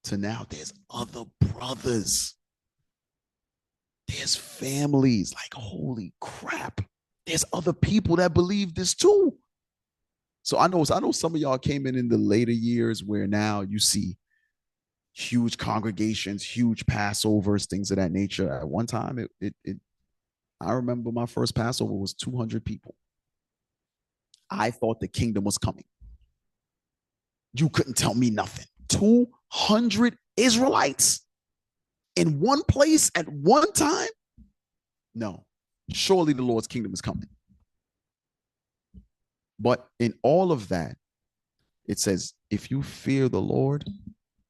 B: to now there's other brothers. There's families. Like, holy crap. There's other people that believe this too. So I know some of y'all came in the later years where now you see huge congregations, huge Passovers, things of that nature. At one time, I remember my first Passover was 200 people. I thought the kingdom was coming. You couldn't tell me nothing. 200 Israelites in one place at one time? No. Surely the Lord's kingdom is coming. But in all of that, it says, if you fear the Lord,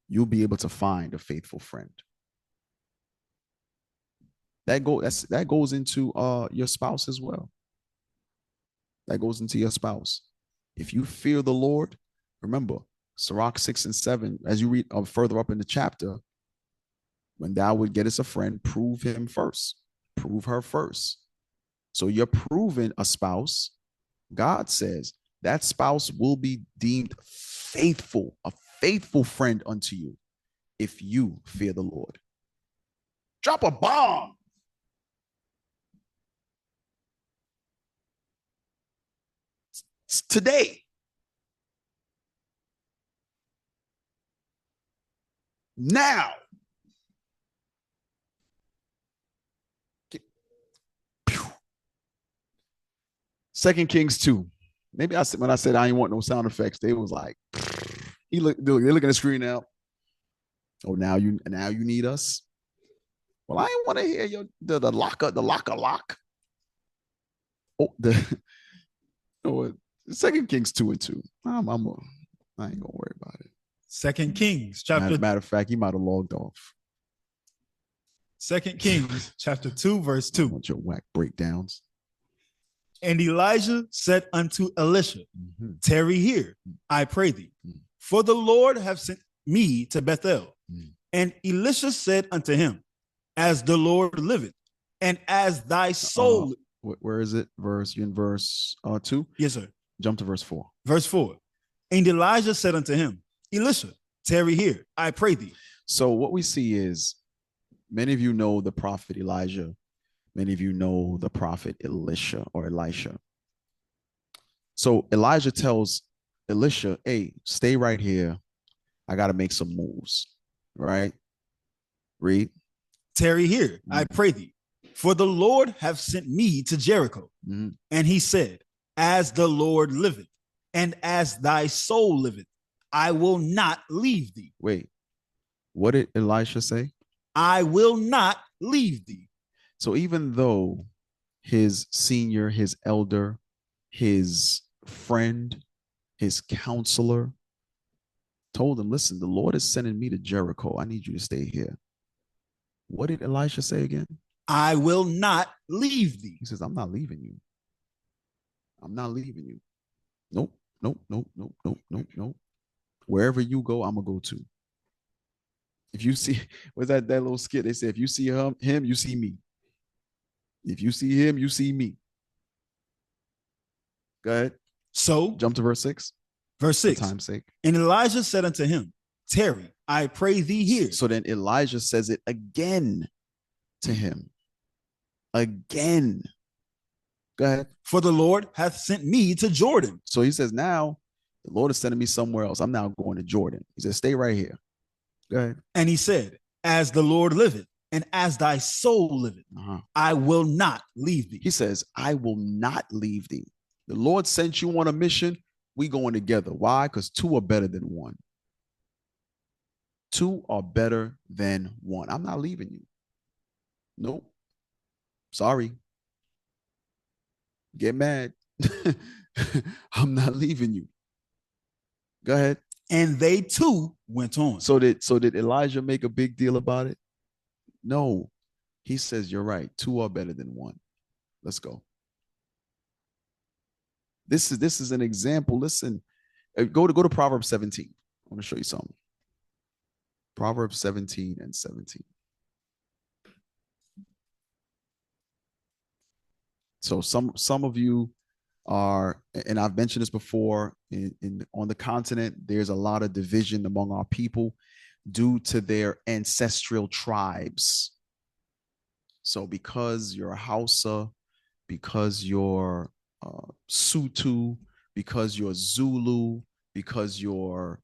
B: you'll be able to find a faithful friend. That goes into your spouse as well. That goes into your spouse. If you fear the Lord, remember, Sirach 6 and 7, as you read further up in the chapter, when thou would get us a friend, prove him first. Prove her first. So you're proving a spouse. God says that spouse will be deemed faithful, a faithful friend unto you if you fear the Lord. Drop a bomb. It's today. Now. Second Kings 2. Maybe I said when I said I ain't want no sound effects, they was like, they're looking at the screen now. Oh, now you need us. Well, I ain't want to hear the lock. Oh, Second Kings 2 and 2. I ain't gonna worry about it.
C: Second Kings chapter.
B: Matter of fact, he might have logged off.
C: Second Kings chapter 2 verse 2.
B: I want your whack breakdowns.
C: And Elijah said unto Elisha, tarry here, I pray thee, for the Lord have sent me to Bethel. And Elisha said unto him, as the Lord liveth, and as thy soul.
B: Where is it? You in verse 2?
C: Yes, sir.
B: Jump to verse 4.
C: Verse 4. And Elijah said unto him, Elisha, tarry here, I pray thee.
B: So what we see is, many of you know the prophet Elijah. Many of you know the prophet Elisha or Elisha. So Elijah tells Elisha, hey, stay right here. I got to make some moves. Right? Read.
C: Tarry here, I pray thee, for the Lord have sent me to Jericho. And he said, as the Lord liveth, and as thy soul liveth, I will not leave thee.
B: Wait, what did Elisha say?
C: I will not leave thee.
B: So even though his senior, his elder, his friend, his counselor told him, listen, the Lord is sending me to Jericho. I need you to stay here. What did Elisha say again?
C: I will not leave thee.
B: He says, I'm not leaving you. I'm not leaving you. Nope. Wherever you go, I'm going to go too. If you see, what's that little skit? They say, if you see him, you see me. If you see him, you see me. Go ahead.
C: So
B: jump to verse 6.
C: Verse 6.
B: For time's sake.
C: And Elijah said unto him, tarry, I pray thee here.
B: So then Elijah says it again to him. Again. Go ahead.
C: For the Lord hath sent me to Jordan.
B: So he says, now the Lord is sending me somewhere else. I'm now going to Jordan. He says, stay right here. Go ahead.
C: And he said, as the Lord liveth, and as thy soul liveth, I will not leave thee.
B: He says, I will not leave thee. The Lord sent you on a mission. We going together. Why? Because two are better than one. Two are better than one. I'm not leaving you. Nope. Sorry. Get mad. I'm not leaving you. Go ahead.
C: And they too went on.
B: So did Elijah make a big deal about it? No. He says, you're right. Two are better than one. Let's go. This is an example. Listen, go to Proverbs 17. I want to show you something. Proverbs 17 and 17. So some of you are, and I've mentioned this before, on the continent, there's a lot of division among our people due to their ancestral tribes. So because you're a Hausa, because you're Sutu, because you're Zulu, because you're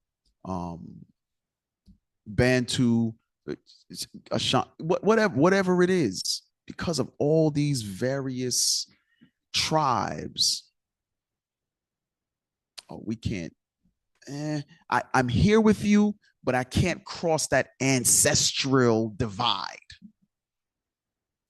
B: Bantu, whatever it is, because of all these various tribes, we can't. I'm here with you, but I can't cross that ancestral divide.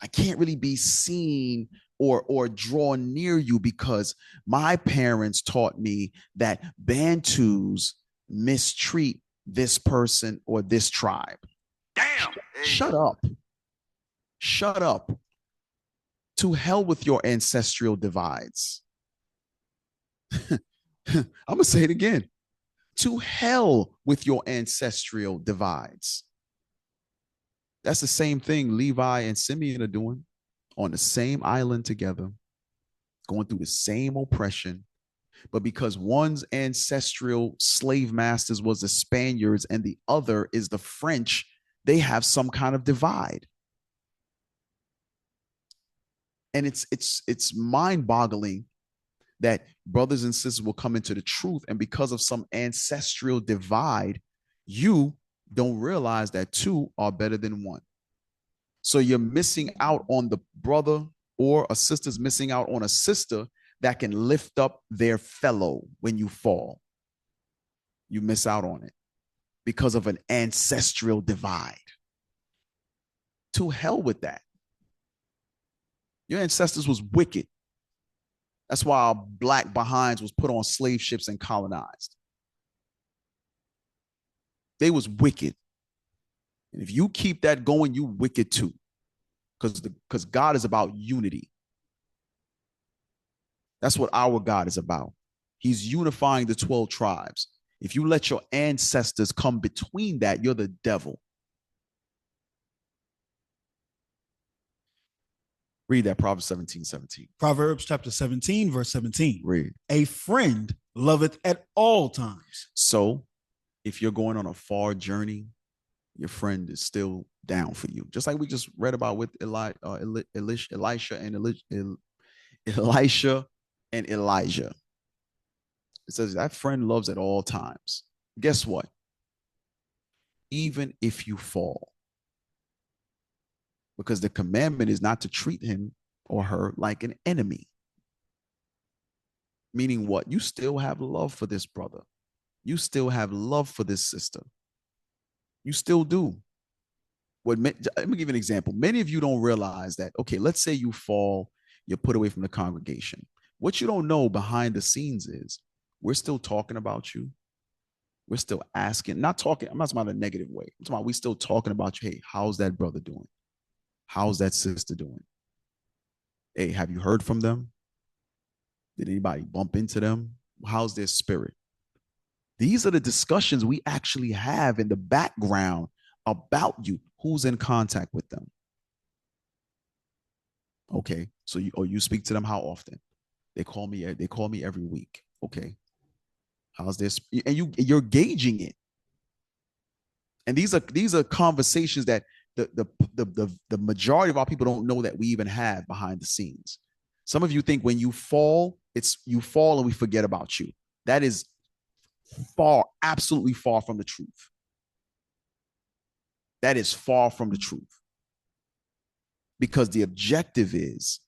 B: I can't really be seen or draw near you because my parents taught me that Bantus mistreat this person or this tribe.
A: Damn.
B: Shut up. Shut up. To hell with your ancestral divides. I'm going to say it again. To hell with your ancestral divides. That's the same thing Levi and Simeon are doing on the same island together, going through the same oppression. But because one's ancestral slave masters was the Spaniards and the other is the French, they have some kind of divide. And it's mind-boggling that brothers and sisters will come into the truth, and because of some ancestral divide, you don't realize that two are better than one. So you're missing out on the brother, or a sister's missing out on a sister that can lift up their fellow when you fall. You miss out on it because of an ancestral divide. To hell with that. Your ancestors was wicked. That's why our black behinds was put on slave ships and colonized. They was wicked. And if you keep that going, you wicked too. Because God is about unity. That's what our God is about. He's unifying the 12 tribes. If you let your ancestors come between that, you're the devil. Read that, Proverbs 17:17.
C: Proverbs chapter 17, verse 17.
B: Read.
C: A friend loveth at all times.
B: So if you're going on a far journey, your friend is still down for you. Just like we just read about with Elisha and Elijah. It says that friend loves at all times. Guess what? Even if you fall, because the commandment is not to treat him or her like an enemy. Meaning what? You still have love for this brother. You still have love for this sister. You still do. Let me give you an example. Many of you don't realize that, okay, let's say you fall, you're put away from the congregation. What you don't know behind the scenes is we're still talking about you. We're still asking, I'm not talking about a negative way. I'm talking about we still talking about you. Hey, how's that brother doing? How's that sister doing? Hey, have you heard from them? Did anybody bump into them? How's their spirit? These are the discussions we actually have in the background about you. Who's in contact with them? Okay, so you speak to them how often? They call me every week. Okay. How's this? And you're gauging it. And these are conversations that the majority of our people don't know that we even have behind the scenes. Some of you think when you fall, you fall and we forget about you. That is absolutely far from the truth. That is far from the truth. Because the objective is,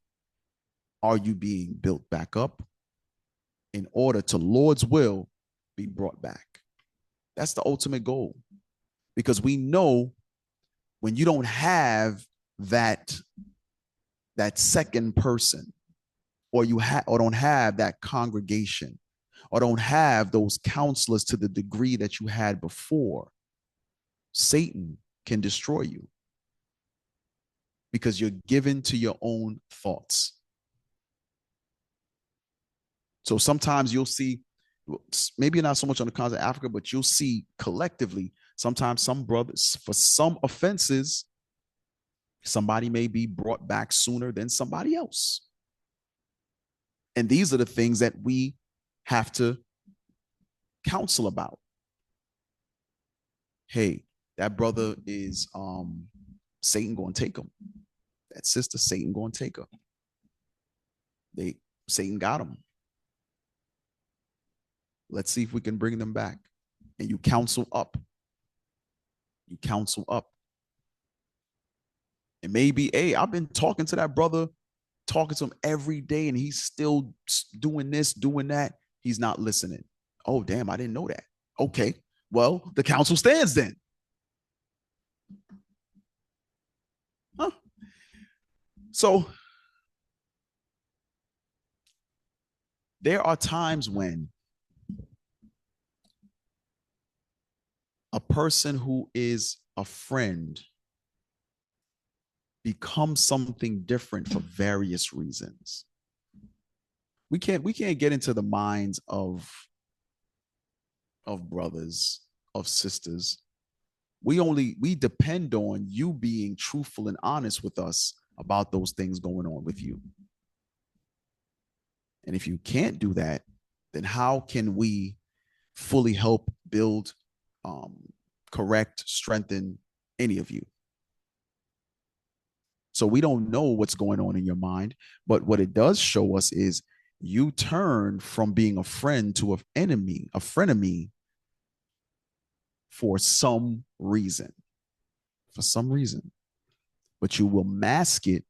B: are you being built back up in order to Lord's will be brought back? That's the ultimate goal. Because we know when you don't have that second person, or don't have that congregation, or don't have those counselors to the degree that you had before, Satan can destroy you because you're given to your own thoughts. So sometimes you'll see, maybe not so much on the continent of Africa, but you'll see collectively, sometimes some brothers, for some offenses, somebody may be brought back sooner than somebody else. And these are the things that we have to counsel about. Hey, that brother is Satan going to take him. That sister, Satan going to take her. Satan got him. Let's see if we can bring them back. And you counsel up. You counsel up. And maybe, hey, I've been talking to that brother, talking to him every day, and he's still doing this, doing that. He's not listening. Oh, damn, I didn't know that. Okay, well, the counsel stands then. Huh? So there are times when a person who is a friend becomes something different for various reasons. We can't get into the minds of brothers, of sisters. We depend on you being truthful and honest with us about those things going on with you. And if you can't do that, then how can we fully help build, correct, strengthen any of you? So we don't know what's going on in your mind. But what it does show us is you turn from being a friend to an enemy, a frenemy, for some reason. For some reason. But you will mask it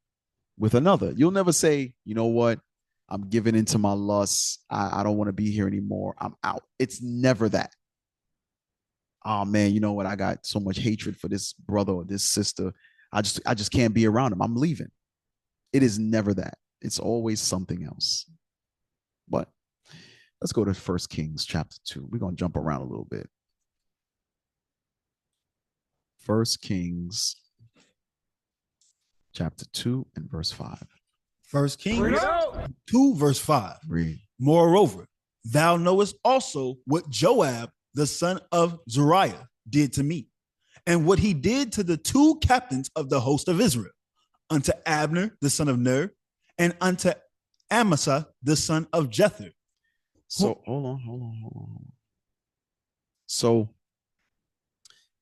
B: with another. You'll never say, you know what? I'm giving into my lusts. I don't want to be here anymore. I'm out. It's never that. Oh man, you know what? I got so much hatred for this brother or this sister. I just can't be around him. I'm leaving. It is never that. It's always something else. But let's go to 1 Kings chapter 2. We're going to jump around a little bit. 1 Kings chapter 2 and verse 5.
C: 1 Kings 2 verse 5.
B: Read.
C: Moreover, thou knowest also what Joab, the son of Zeruiah, did to me, and what he did to the two captains of the host of Israel, unto Abner, the son of Ner, and unto Amasa, the son of Jether.
B: So hold on. So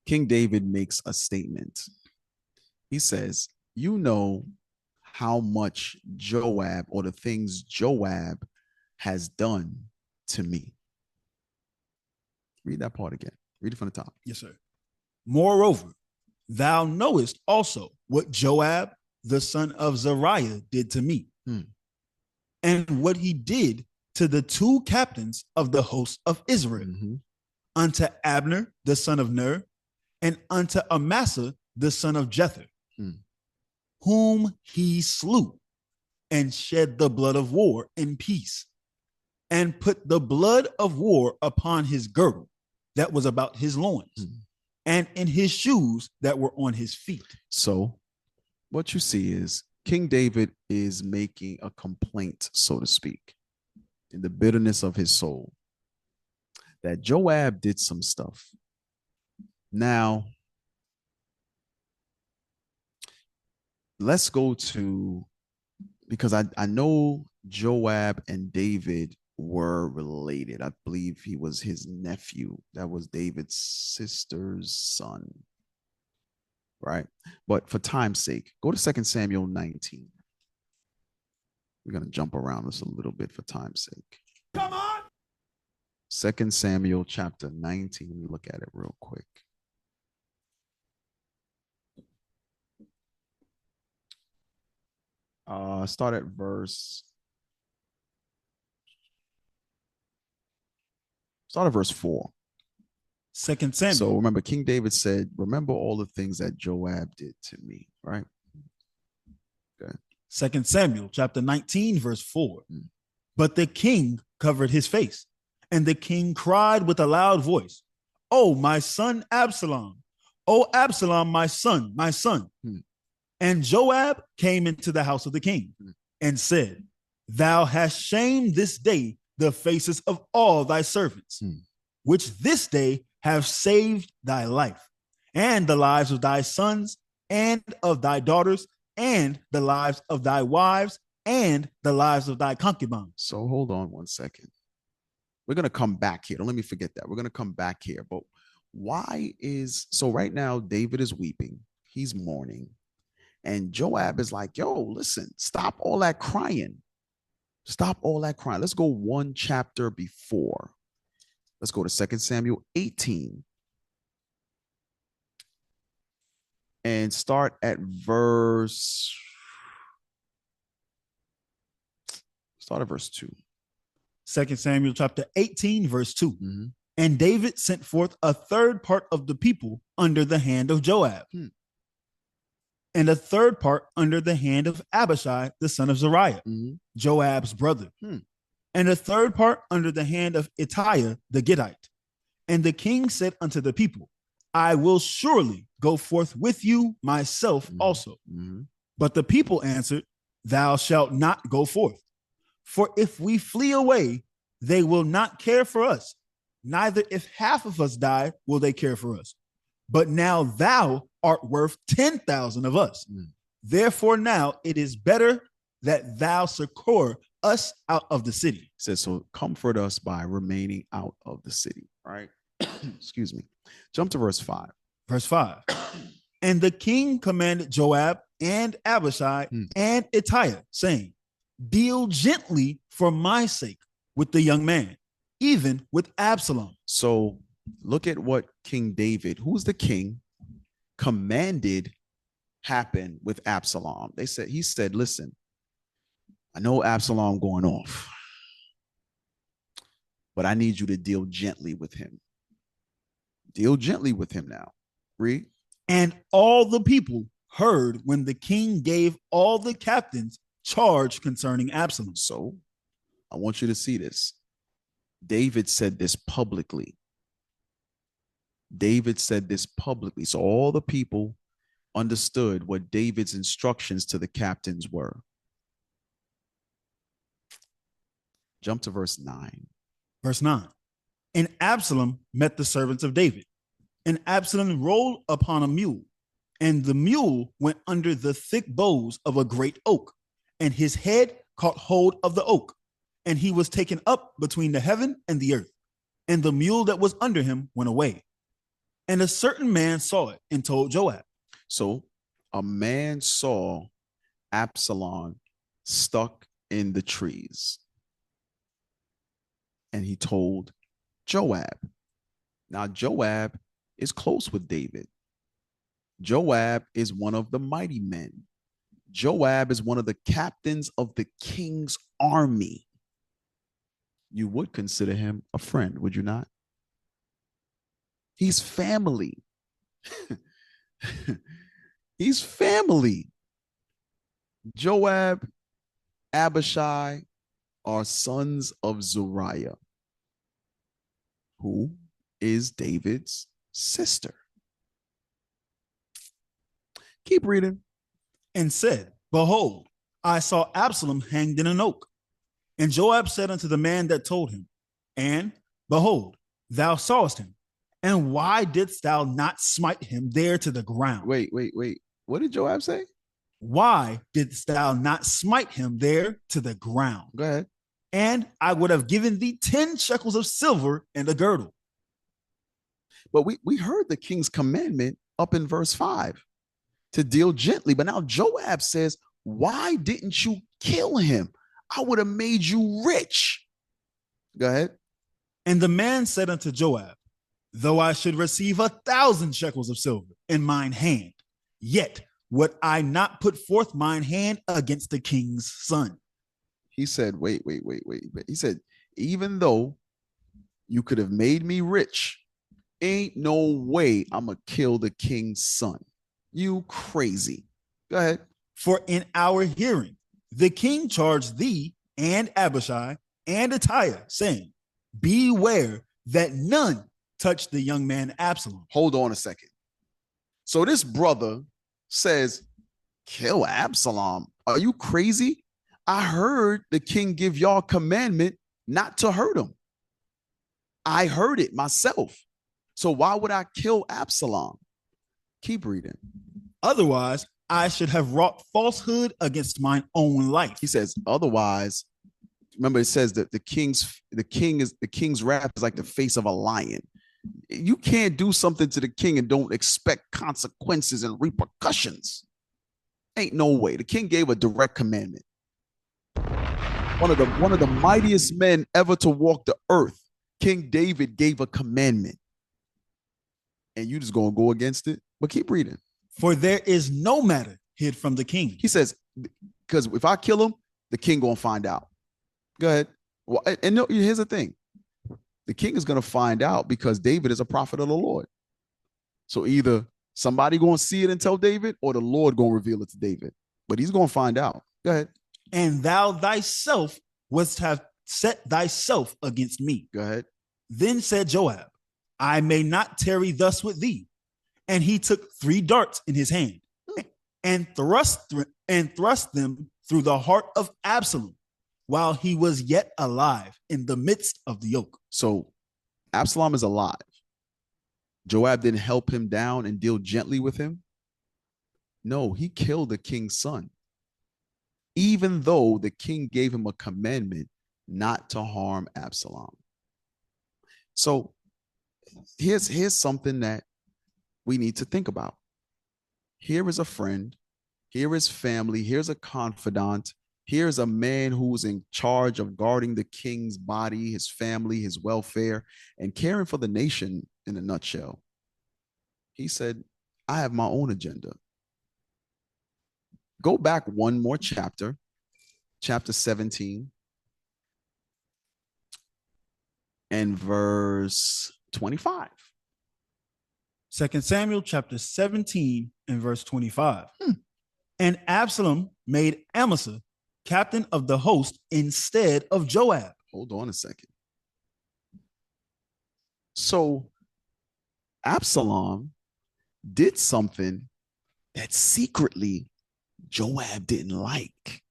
B: King David makes a statement. He says, you know how much Joab, or the things Joab has done to me. Read that part again. Read it from the top.
C: Yes, sir. Moreover, thou knowest also what Joab, the son of Zeruiah, did to me, and what he did to the two captains of the host of Israel, unto Abner, the son of Ner, and unto Amasa, the son of Jether, whom he slew, and shed the blood of war in peace, and put the blood of war upon his girdle that was about his loins, and in his shoes that were on his feet.
B: So what you see is King David is making a complaint, so to speak, in the bitterness of his soul, that Joab did some stuff. Now, let's go to, because I know Joab and David were related. I believe he was his nephew. That was David's sister's son. Right? But for time's sake, go to 2 Samuel 19. We're going to jump around this a little bit for time's sake.
D: Come on.
B: 2 Samuel chapter 19. Let me look at it real quick. Start at verse 4.
C: 2 Samuel.
B: So remember, King David said, remember all the things that Joab did to me, right? Okay.
C: 2 Samuel chapter 19, verse 4. But the king covered his face, and the king cried with a loud voice, "Oh, my son Absalom! Oh, Absalom, my son, my son." And Joab came into the house of the king and said, "Thou hast shamed this day the faces of all thy servants, which this day have saved thy life, and the lives of thy sons, and of thy daughters, and the lives of thy wives, and the lives of thy concubines."
B: So hold on one second. We're going to come back here. Don't let me forget that. We're going to come back here. But so right now, David is weeping. He's mourning. And Joab is like, yo, listen, stop all that crying. Stop all that crying. Let's go one chapter before. Let's go to 2 Samuel 18. And start at verse 2.
C: 2 Samuel chapter 18, verse 2. And David sent forth a third part of the people under the hand of Joab, and a third part under the hand of Abishai, the son of Zeruiah, Joab's brother, and a third part under the hand of Ittai the Gittite. And the king said unto the people, "I will surely go forth with you myself also." But the people answered, "Thou shalt not go forth. For if we flee away, they will not care for us. Neither if half of us die will they care for us. But now thou art worth 10,000 of us. Therefore now it is better that thou succor us out of the city."
B: It says, so comfort us by remaining out of the city, right? Excuse me. Jump to verse 5.
C: Verse 5. And the king commanded Joab and Abishai and Ittai, saying, deal gently for my sake with the young man, even with Absalom.
B: So look at what King David, who's the king, commanded happen with Absalom. He said, listen, I know Absalom going off, but I need you to deal gently with him. Deal gently with him now. Read.
C: And all the people heard when the king gave all the captains charge concerning Absalom.
B: So I want you to see this. David said this publicly. David said this publicly. So all the people understood what David's instructions to the captains were. Jump to verse 9.
C: Verse 9. And Absalom met the servants of David. And Absalom rode upon a mule, and the mule went under the thick boughs of a great oak, and his head caught hold of the oak, and he was taken up between the heaven and the earth, and the mule that was under him went away. And a certain man saw it and told Joab.
B: So a man saw Absalom stuck in the trees, and he told Joab. Now Joab is close with David. Joab is one of the mighty men. Joab is one of the captains of the king's army. You would consider him a friend, would you not? He's family. He's family. Joab, Abishai are sons of Zeruiah, who is David's sister. Keep reading.
C: And said, behold, I saw Absalom hanged in an oak. And Joab said unto the man that told him, and behold, thou sawest him. And why didst thou not smite him there to the ground?
B: Wait. What did Joab say?
C: Why didst thou not smite him there to the ground?
B: Go ahead.
C: And I would have given thee 10 shekels of silver and a girdle.
B: But we heard the king's commandment up in verse 5 to deal gently. But now Joab says, why didn't you kill him? I would have made you rich. Go ahead.
C: And the man said unto Joab, though I should receive 1,000 shekels of silver in mine hand, yet would I not put forth mine hand against the king's son.
B: He said, wait. He said, even though you could have made me rich, ain't no way I'm going to kill the king's son. You crazy. Go ahead.
C: For in our hearing, the king charged thee and Abishai and Ittai, saying, beware that none touch the young man Absalom.
B: Hold on a second. So this brother says, kill Absalom. Are you crazy? I heard the king give y'all commandment not to hurt him. I heard it myself. So why would I kill Absalom? Keep reading. Otherwise,
C: I should have wrought falsehood against mine own life.
B: He says, otherwise, remember it says that the king's wrath is like the face of a lion. You can't do something to the king and don't expect consequences and repercussions. Ain't no way. The king gave a direct commandment. One of the mightiest men ever to walk the earth, King David, gave a commandment. And you just gonna go against it? But keep reading.
C: For there is no matter hid from the king.
B: He says, because if I kill him, the king gonna find out. Go ahead. Well, and no, here's the thing. The king is gonna find out because David is a prophet of the Lord. So either somebody gonna see it and tell David, or the Lord gonna reveal it to David. But he's gonna find out. Go ahead.
C: And thou thyself wouldst have set thyself against me.
B: Go ahead.
C: Then said Joab, I may not tarry thus with thee. And he took 3 darts in his hand and thrust them through the heart of Absalom while he was yet alive in the midst of the oak.
B: So Absalom is alive. Joab didn't help him down and deal gently with him. No, he killed the king's son, even though the king gave him a commandment not to harm Absalom. So here's something that we need to think about. Here is a friend. Here is family. Here's a confidant. Here's a man who's in charge of guarding the king's body, his family, his welfare, and caring for the nation in a nutshell. He said, I have my own agenda. Go back one more chapter, chapter 17 and verse 25.
C: 2 Samuel chapter 17 and verse 25. And Absalom made Amasa captain of the host instead of Joab.
B: Hold on a second. So Absalom did something that secretly Joab didn't like.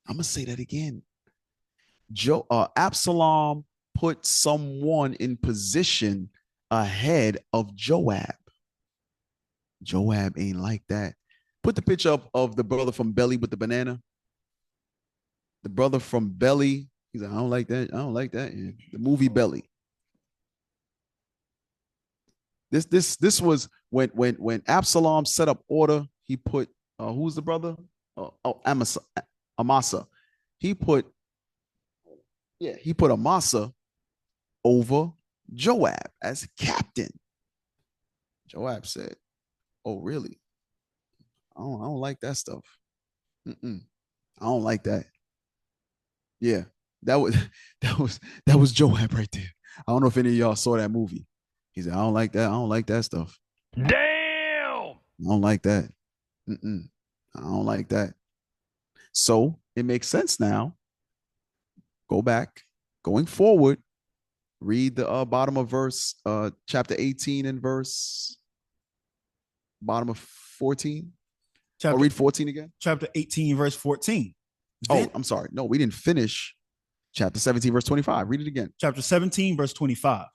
B: I'm going to say that again. Absalom put someone in position ahead of Joab. Joab ain't like that. Put the picture up of the brother from Belly with the banana. The brother from Belly, he's like, I don't like that. I don't like that. Yeah. The movie Belly. This was when Absalom set up order. He put who's the brother? Amasa. He put Amasa over Joab as captain. Joab said, "Oh, really? I don't like that stuff. I don't like that." Yeah, that was Joab right there. I don't know if any of y'all saw that movie. He said, "I don't like that. I don't like that stuff.
D: Damn!
B: I don't like that. I don't like that." So it makes sense now. Go back, going forward. Read the bottom of verse, chapter 18 and verse bottom of 14. Or read 14 again.
C: Chapter 18, verse 14.
B: Then, I'm sorry. No, we didn't finish chapter 17, verse 25. Read it again.
C: Chapter 17, verse 25.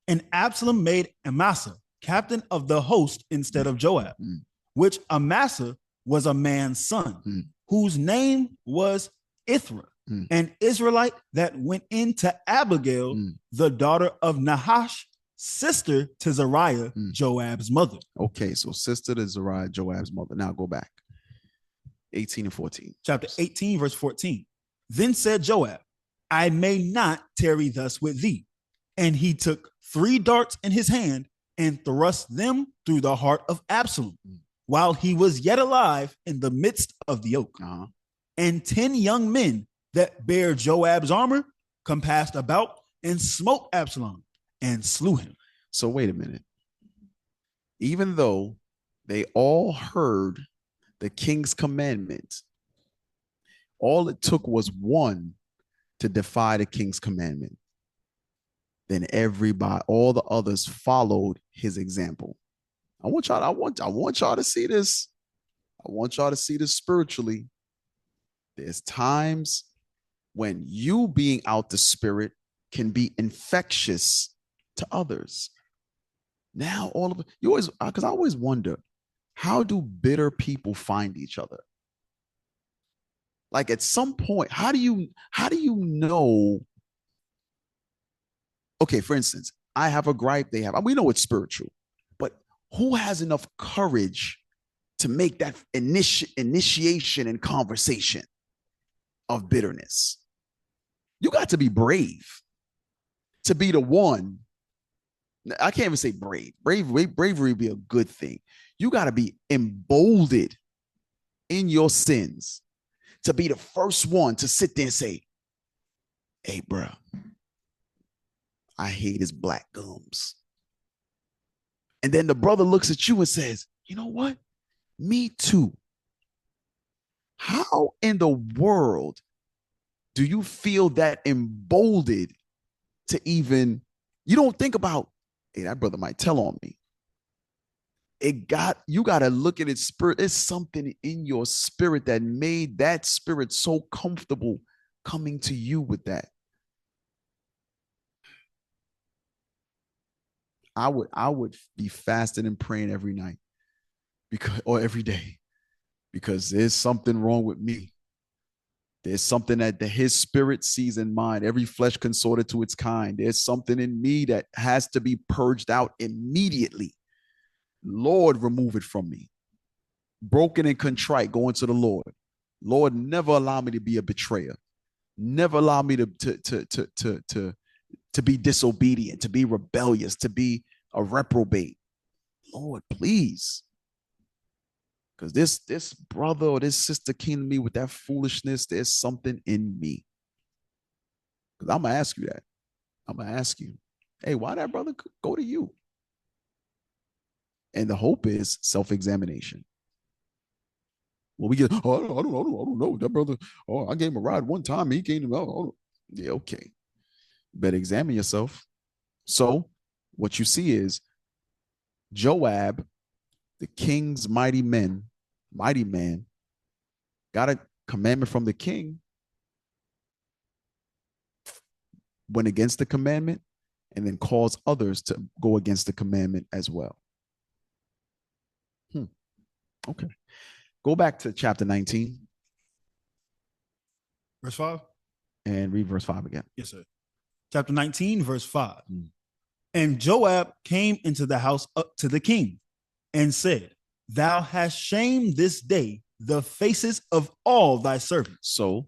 C: And Absalom made Amasa captain of the host instead of Joab, which Amasa was a man's son, whose name was Ithra, an Israelite that went into Abigail, the daughter of Nahash, sister to Zariah, Joab's mother.
B: Okay, so sister to Zariah, Joab's mother. Now go back. 18 and 14.
C: Chapter 18, verse 14. Then said Joab, I may not tarry thus with thee. And he took 3 darts in his hand and thrust them through the heart of Absalom while he was yet alive in the midst of the oak. And 10 young men that bare Joab's armor compassed about and smote Absalom and slew him.
B: So wait a minute. Even though they all heard the king's commandment, all it took was one to defy the king's commandment. Then all the others followed his example. I want y'all to see this. I want y'all to see this spiritually. There's times when you being out the spirit can be infectious to others. Now all of it, because I always wonder, how do bitter people find each other? Like at some point, how do you know? Okay, for instance, I have a gripe, they have. We know it's spiritual, but who has enough courage to make that initiation and conversation of bitterness? You got to be brave to be the one. I can't even say brave. Bravery would be a good thing. You got to be emboldened in your sins to be the first one to sit there and say, hey, bro, I hate his black gums. And then the brother looks at you and says, you know what? Me too. How in the world do you feel that emboldened to even, you don't think about, hey, that brother might tell on me. You got to look at its spirit. There's something in your spirit that made that spirit so comfortable coming to you with that. I would be fasting and praying every night or every day, because there's something wrong with me. There's something that his spirit sees in mine. Every flesh consorted to its kind. There's something in me that has to be purged out immediately. Lord, remove it from me. Broken and contrite, going to the Lord. Lord, never allow me to be a betrayer. Never allow me to be disobedient, to be rebellious, to be a reprobate. Lord, please. Because this brother or this sister came to me with that foolishness. There's something in me. Because I'm going to ask you that. I'm going to ask you, hey, why that brother go to you? And the hope is self-examination. Well, we get, I don't know. That brother, I gave him a ride one time. He came to me. Yeah, okay. Better examine yourself. So what you see is Joab, the king's mighty man, got a commandment from the king, went against the commandment, and then caused others to go against the commandment as well. Okay. Go back to chapter 19.
C: Verse 5?
B: And read verse 5 again.
C: Yes, sir. Chapter 19, verse 5. And Joab came into the house up to the king and said, thou hast shamed this day the faces of all thy servants.
B: So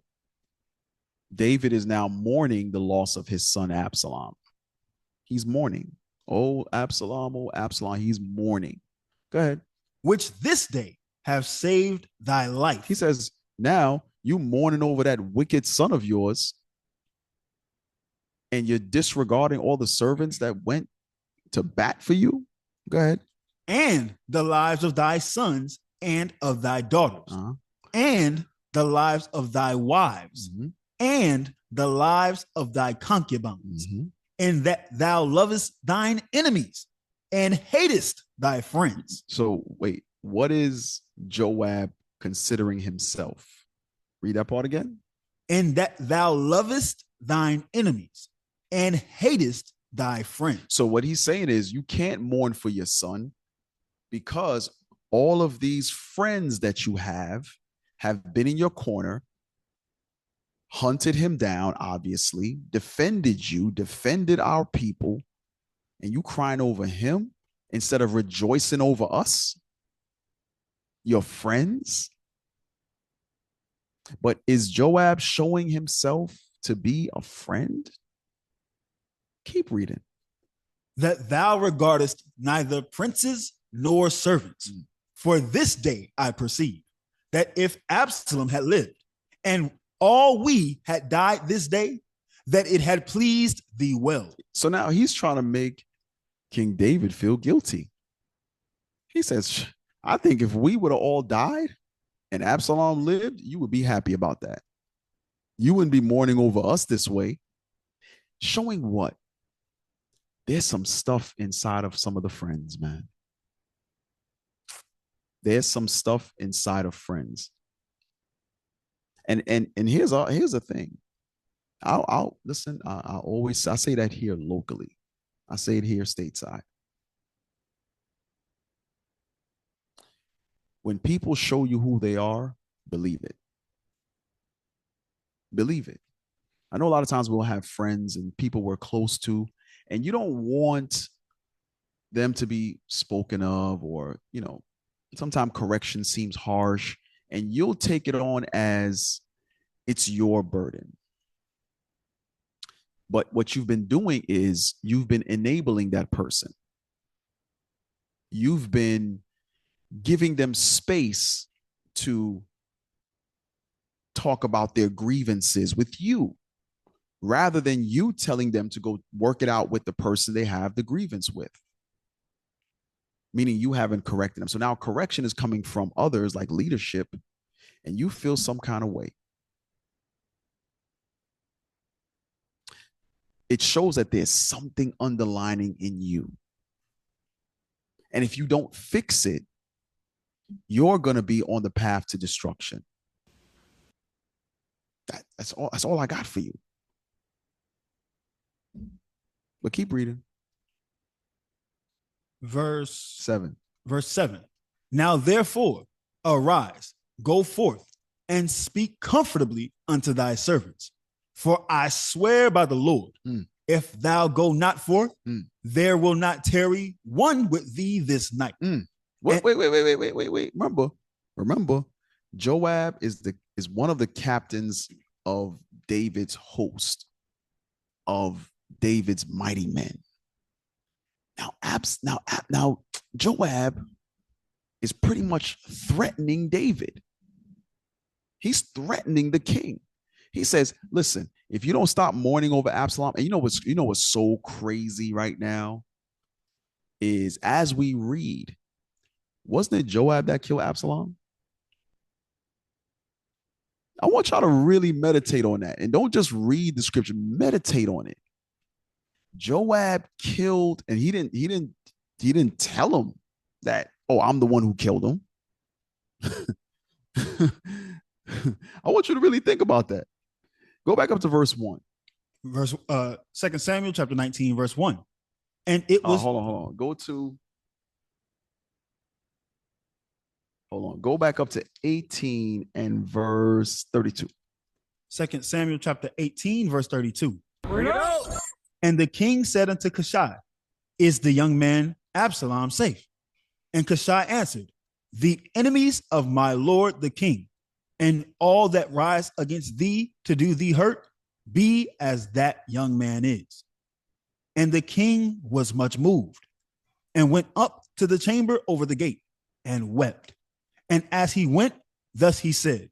B: David is now mourning the loss of his son Absalom. He's mourning. Oh, Absalom, he's mourning. Go ahead.
C: Which this day have saved thy life.
B: He says, now you mourning over that wicked son of yours, and you're disregarding all the servants that went to bat for you. Go ahead.
C: And the lives of thy sons and of thy daughters, and the lives of thy wives, and the lives of thy concubines, and that thou lovest thine enemies and hatest thy friends.
B: So wait, what is Joab considering himself? Read that part again.
C: And that thou lovest thine enemies and hatest thy friends.
B: So what he's saying is you can't mourn for your son because all of these friends that you have been in your corner, hunted him down, obviously, defended you, defended our people, and you crying over him instead of rejoicing over us, your friends. But is Joab showing himself to be a friend? Keep reading.
C: That thou regardest neither princes nor servants. For this day I perceive that if Absalom had lived and all we had died this day, that it had pleased thee well.
B: So now he's trying to make King David feel guilty. He says, I think if we would have all died and Absalom lived, you would be happy about that. You wouldn't be mourning over us this way. Showing what? There's some stuff inside of some of the friends, man. There's some stuff inside of friends. And here's the thing. I'll listen. I say that here locally. I say it here stateside. When people show you who they are, believe it. Believe it. I know a lot of times we'll have friends and people we're close to, and you don't want them to be spoken of, or, sometimes correction seems harsh, and you'll take it on as it's your burden. But what you've been doing is you've been enabling that person. You've been giving them space to talk about their grievances with you, rather than you telling them to go work it out with the person they have the grievance with. Meaning you haven't corrected them. So now correction is coming from others like leadership, and you feel some kind of way. It shows that there's something underlining in you. And if you don't fix it, you're going to be on the path to destruction. That's all I got for you. But keep reading.
C: Verse
B: 7.
C: Now therefore arise, go forth, and speak comfortably unto thy servants. For I swear by the Lord if thou go not forth, there will not tarry one with thee this night.
B: Wait. Remember, Joab is one of the captains of David's host, of David's mighty men. Now Joab is pretty much threatening David. He's threatening the king. He says, listen, if you don't stop mourning over Absalom, and you know what's so crazy right now is, as we read, wasn't it Joab that killed Absalom? I want y'all to really meditate on that, and don't just read the scripture, meditate on it. Joab killed, and he didn't tell him that, oh, I'm the one who killed him. I want you to really think about that. Go back up to verse 1.
C: 2 Samuel chapter 19, verse 1. And it was
B: hold on. Go back up to 18 and verse 32.
C: 2 Samuel chapter 18, verse 32. And the king said unto Cushai, is the young man Absalom safe? And Cushai answered, the enemies of my lord the king, and all that rise against thee to do thee hurt, be as that young man is. And the king was much moved, and went up to the chamber over the gate, and wept. And as he went, thus he said,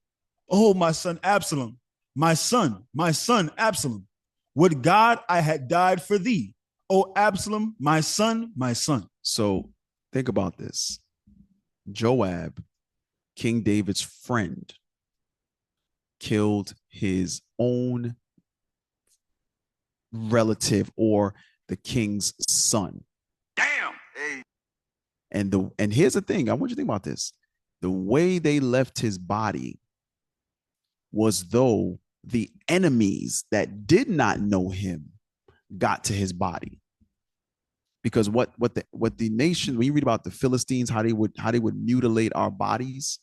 C: oh, my son Absalom, my son Absalom, would God I had died for thee, O Absalom, my son, my son.
B: So think about this. Joab, King David's friend, killed his own relative, or the king's son.
D: Damn. Hey.
B: And here's the thing. I want you to think about this. The way they left his body was though the enemies that did not know him got to his body. Because what the nation, when you read about the Philistines, how they would mutilate our bodies,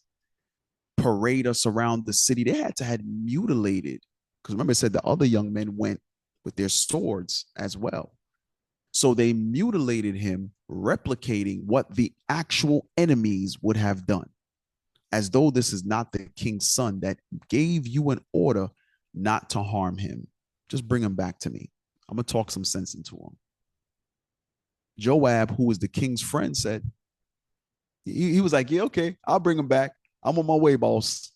B: parade us around the city, they had to have mutilated. Because remember, it said the other young men went with their swords as well. So they mutilated him, replicating what the actual enemies would have done, as though this is not the king's son that gave you an order not to harm him. Just bring him back to me. I'm going to talk some sense into him. Joab, who was the king's friend, said, he was like, yeah, okay, I'll bring him back. I'm on my way, boss.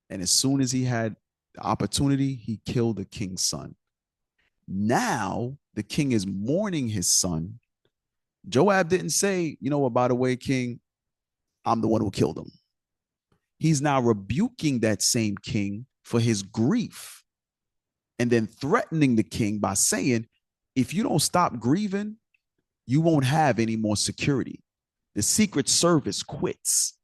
B: And as soon as he had the opportunity, he killed the king's son. Now the king is mourning his son. Joab didn't say, you know what, by the way, king, I'm the one who killed him. He's now rebuking that same king for his grief, and then threatening the king by saying, if you don't stop grieving, you won't have any more security. The Secret Service quits.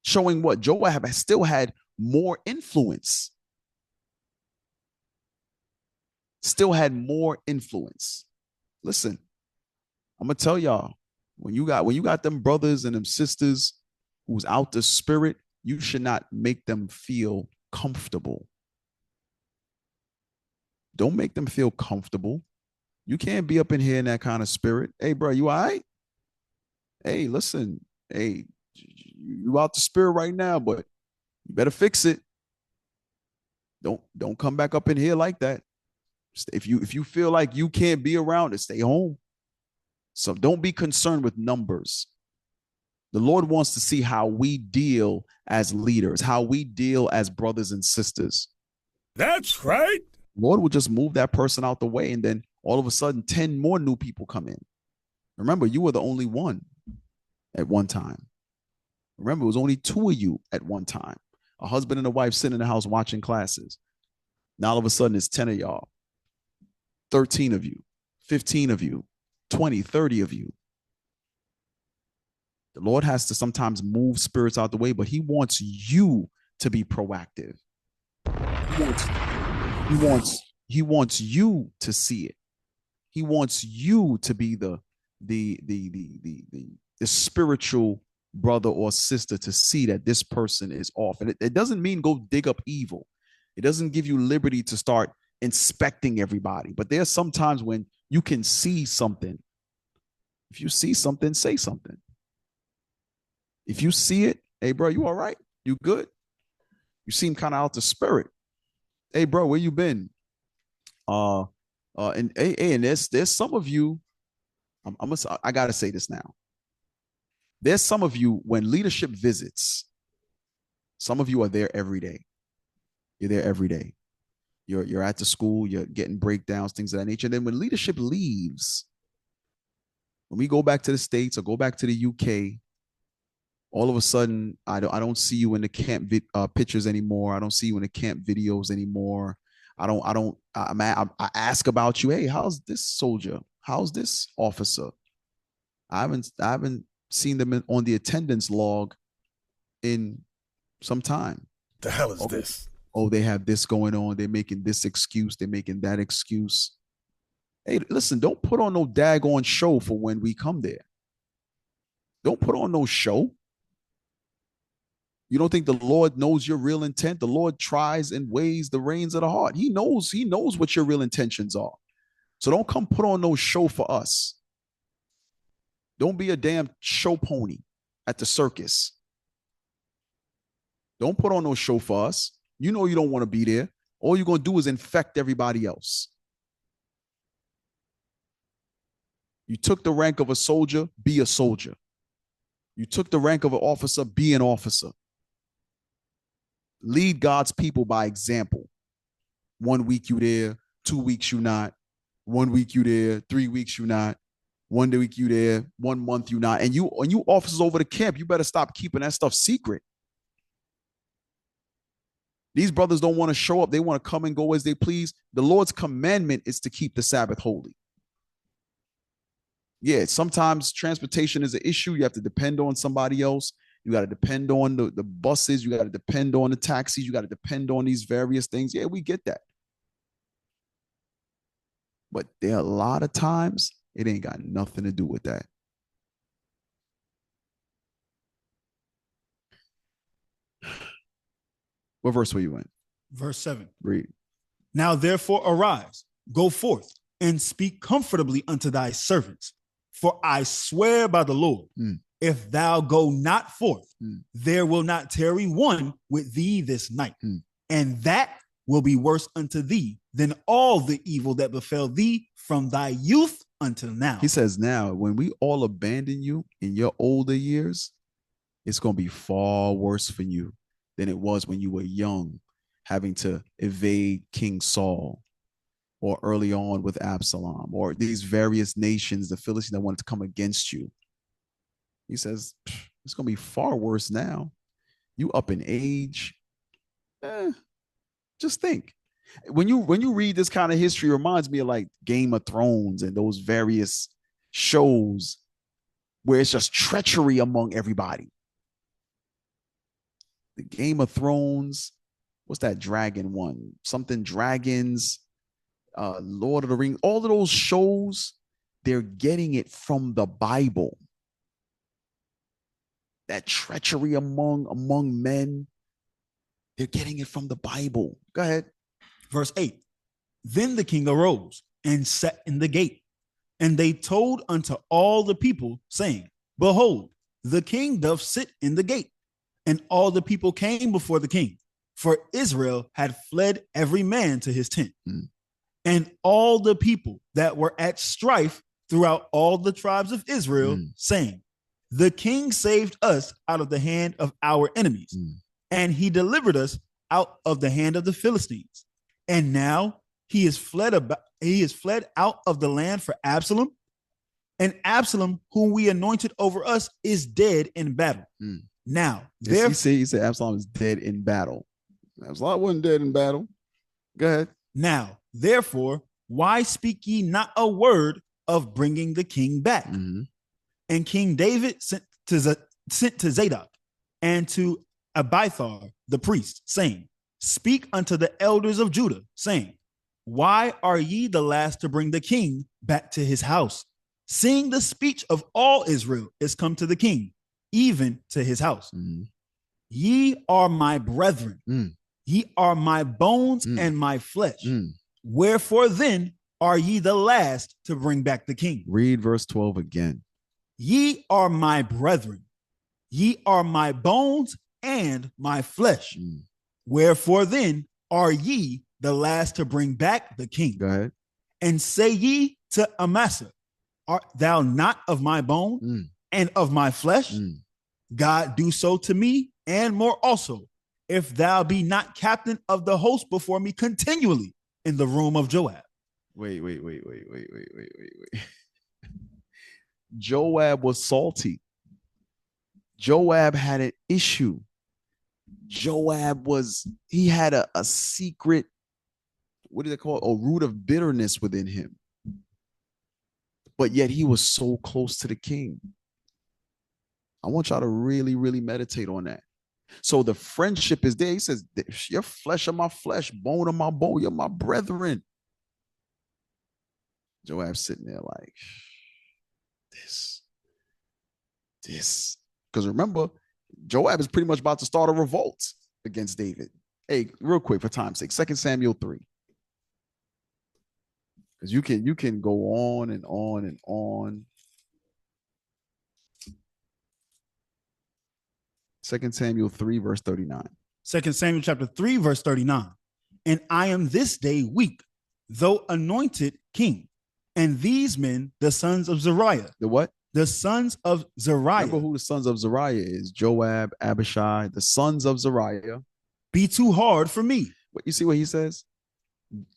B: Showing what? Joab has still had more influence. Still had more influence. Listen, I'm gonna tell y'all, when you got them brothers and them sisters who's out the spirit, you should not make them feel comfortable. Don't make them feel comfortable. You can't be up in here in that kind of spirit. Hey, bro, you all right? Hey, listen. Hey, you out the spirit right now, but you better fix it. Don't come back up in here like that. If you feel like you can't be around it, stay home. So don't be concerned with numbers. The Lord wants to see how we deal as leaders, how we deal as brothers and sisters.
D: That's right.
B: Lord will just move that person out the way, and then all of a sudden 10 more new people come in. Remember, you were the only one at one time. Remember, it was only 2 of you at one time. A husband and a wife sitting in the house watching classes. Now all of a sudden it's 10 of y'all, 13 of you, 15 of you, 20, 30 of you. The Lord has to sometimes move spirits out the way, but he wants you to be proactive. He wants you to see it. He wants you to be the spiritual brother or sister to see that this person is off. And it doesn't mean go dig up evil. It doesn't give you liberty to start inspecting everybody. But there's sometimes when you can see something. If you see something, say something. If you see it, hey, bro, you all right? You good? You seem kind of out the spirit. Hey, bro, where you been? And there's some of you. I gotta say this now. There's some of you when leadership visits. Some of you are there every day. You're there every day. You're at the school. You're getting breakdowns, things of that nature. And then when leadership leaves, when we go back to the States or go back to the UK, all of a sudden I don't see you in the camp pictures anymore. I don't see you in the camp videos anymore. I ask about you. Hey, how's this soldier? How's this officer? I haven't seen them on the attendance log in some time.
D: The hell is this?
B: Oh, they have this going on. They're making this excuse. They're making that excuse. Hey, listen, don't put on no daggone show for when we come there. Don't put on no show. You don't think the Lord knows your real intent? The Lord tries and weighs the reins of the heart. He knows what your real intentions are. So don't come put on no show for us. Don't be a damn show pony at the circus. Don't put on no show for us. You know you don't want to be there. All you're going to do is infect everybody else. You took the rank of a soldier, be a soldier. You took the rank of an officer, be an officer. Lead God's people by example. 1 week you there, 2 weeks you not. 1 week you there, 3 weeks you not. 1 week you there, 1 month you not. And you officers over the camp, you better stop keeping that stuff secret. These brothers don't want to show up. They want to come and go as they please. The Lord's commandment is to keep the Sabbath holy. Yeah, sometimes transportation is an issue. You have to depend on somebody else. You got to depend on the buses. You got to depend on the taxis. You got to depend on these various things. Yeah, we get that. But there are a lot of times it ain't got nothing to do with that. What verse were you in?
C: Verse 7.
B: Read.
C: Now therefore arise, go forth, and speak comfortably unto thy servants. For I swear by the Lord, if thou go not forth, there will not tarry one with thee this night. And that will be worse unto thee than all the evil that befell thee from thy youth until now.
B: He says, now, when we all abandon you in your older years, it's going to be far worse for you than it was when you were young, having to evade King Saul, or early on with Absalom, or these various nations, the Philistines that wanted to come against you. He says, it's going to be far worse now. You up in age. Just think. When you read this kind of history, it reminds me of like Game of Thrones and those various shows where it's just treachery among everybody. The Game of Thrones, what's that dragon one? Something Dragons, Lord of the Rings, all of those shows, they're getting it from the Bible. That treachery among men, they're getting it from the Bible. Go ahead.
C: Verse 8. Then the king arose and sat in the gate, and they told unto all the people, saying, behold, the king doth sit in the gate. And all the people came before the king, for Israel had fled every man to his tent. And all the people that were at strife throughout all the tribes of Israel, saying, the king saved us out of the hand of our enemies, and he delivered us out of the hand of the Philistines. And now he is fled out of the land for Absalom, and Absalom, whom we anointed over us, is dead in battle. Now,
B: he said Absalom is dead in battle. Absalom wasn't dead in battle. Go ahead.
C: Now, therefore, why speak ye not a word of bringing the king back? And King David sent to Zadok and to Abiathar the priest, saying, speak unto the elders of Judah, saying, why are ye the last to bring the king back to his house, seeing the speech of all Israel is come to the king, even to his house? Ye are my brethren. Ye are my bones and my flesh. Wherefore then are ye the last to bring back the king?
B: Read verse 12 again.
C: Ye are my brethren. Ye are my bones and my flesh. Wherefore then are ye the last to bring back the king?
B: Go ahead.
C: And say ye to Amasa, art thou not of my bone and of my flesh? God do so to me and more also, if thou be not captain of the host before me continually in the room of Joab.
B: Wait. Joab was salty. Joab had an issue. He had a secret, what do they call it? A root of bitterness within him. But yet he was so close to the king. I want y'all to really, really meditate on that. So the friendship is there. He says, your flesh of my flesh, bone of my bone, you're my brethren. Joab's sitting there like, this. Because remember, Joab is pretty much about to start a revolt against David. Hey, real quick for time's sake, 2 Samuel 3. Because you can go on and on and on. 2 Samuel 3, verse 39.
C: 2 Samuel chapter 3, verse 39. And I am this day weak, though anointed king. And these men, the sons of Zeruiah.
B: The what?
C: The sons of Zeruiah.
B: Remember who the sons of Zeruiah is? Joab, Abishai, the sons of Zeruiah.
C: Be too hard for me.
B: What you see what he says?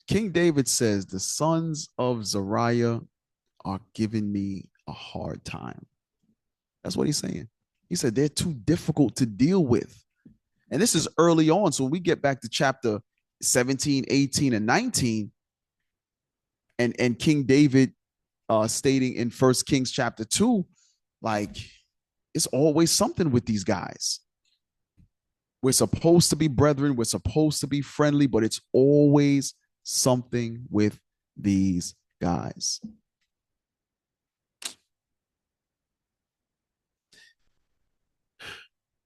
B: King David says, the sons of Zeruiah are giving me a hard time. That's what he's saying. He said they're too difficult to deal with. And this is early on. So when we get back to chapter 17, 18, and 19, and King David stating in 1 Kings chapter 2, like, it's always something with these guys. We're supposed to be brethren. We're supposed to be friendly, but it's always something with these guys.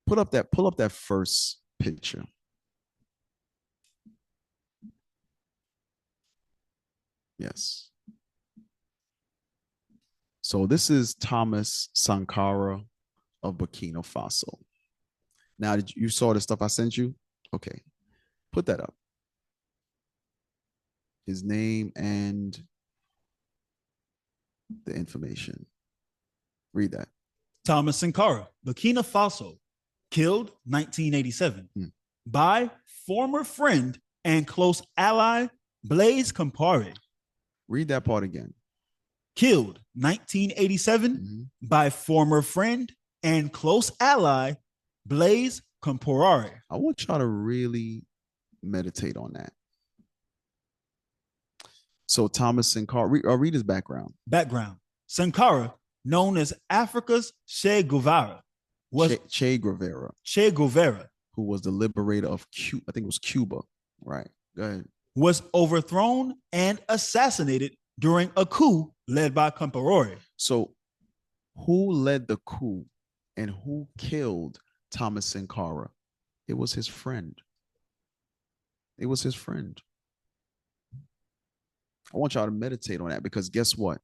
B: Pull up that first picture. Yes. So this is Thomas Sankara of Burkina Faso. Now, you saw the stuff I sent you? Okay. Put that up. His name and the information. Read that.
C: Thomas Sankara, Burkina Faso, killed 1987 by former friend and close ally Blaise Compaoré.
B: Read that part again.
C: Killed 1987 by former friend and close ally Blaise Compaoré.
B: I want y'all to really meditate on that. So Thomas Sankara, read his background.
C: Sankara, known as Africa's Che Guevara, was
B: Che Guevara, who was the liberator of Cuba. I think it was Cuba. Right. Go ahead.
C: Was overthrown and assassinated during a coup led by Compaoré. So,
B: who led the coup and who killed Thomas Sankara? It was his friend. I want y'all to meditate on that, because guess what?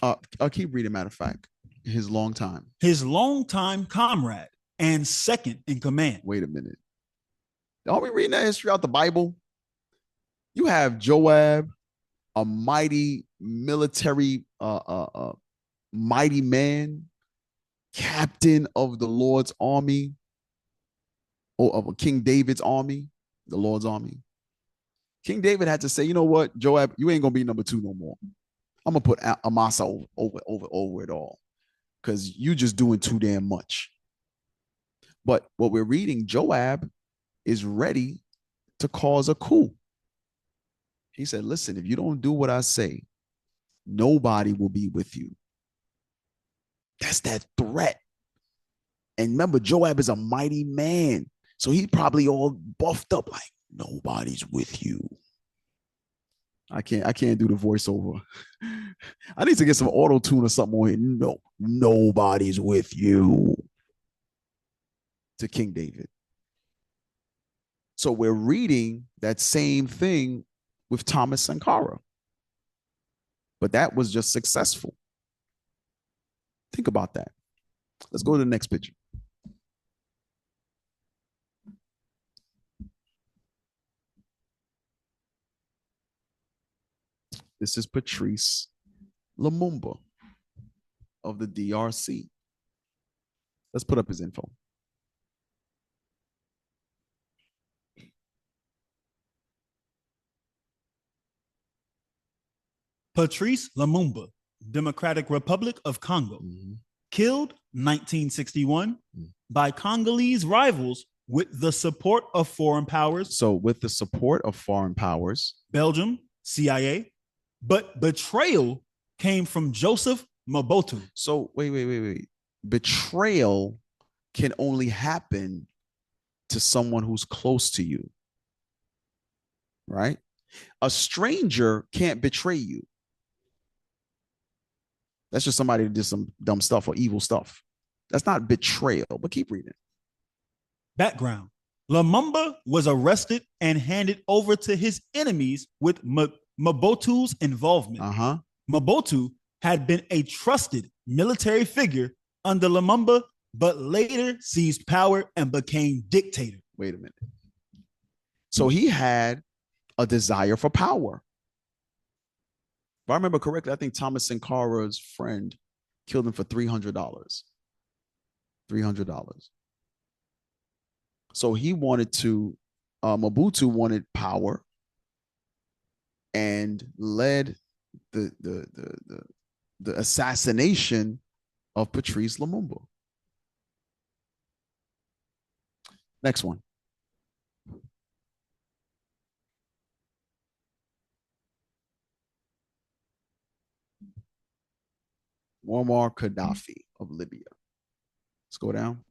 B: I'll keep reading, matter of fact. His longtime
C: comrade and second in command.
B: Wait a minute. Are we reading that history out the Bible? You have Joab, a mighty military, mighty man, captain of the Lord's army, or of King David's army, the Lord's army. King David had to say, you know what, Joab, you ain't gonna be number 2 no more. I'm gonna put Amasa over it all, because you just doing too damn much. But what we're reading, Joab is ready to cause a coup. He said, listen, if you don't do what I say, nobody will be with you. That's that threat. And remember, Joab is a mighty man. So he probably all buffed up like, nobody's with you. I can't do the voiceover. I need to get some auto tune or something on here. No, nobody's with you. To King David. So we're reading that same thing with Thomas Sankara, but that was just successful. Think about that. Let's go to the next picture. This is Patrice Lumumba of the DRC. Let's put up his info.
C: Patrice Lumumba, Democratic Republic of Congo, killed 1961 by Congolese rivals with the support of foreign powers.
B: So with the support of foreign powers,
C: Belgium, CIA, but betrayal came from Joseph Mobutu.
B: So wait. Betrayal can only happen to someone who's close to you, right? A stranger can't betray you. That's just somebody who did some dumb stuff or evil stuff. That's not betrayal, but keep reading.
C: Background. Lumumba was arrested and handed over to his enemies with Mobutu's involvement. Mobutu had been a trusted military figure under Lumumba, but later seized power and became dictator.
B: Wait a minute. So he had a desire for power. If I remember correctly, I think Thomas Sankara's friend killed him for $300. $300. So he wanted to, Mobutu wanted power and led the assassination of Patrice Lumumba. Next one. Muammar Gaddafi of Libya. Let's go down.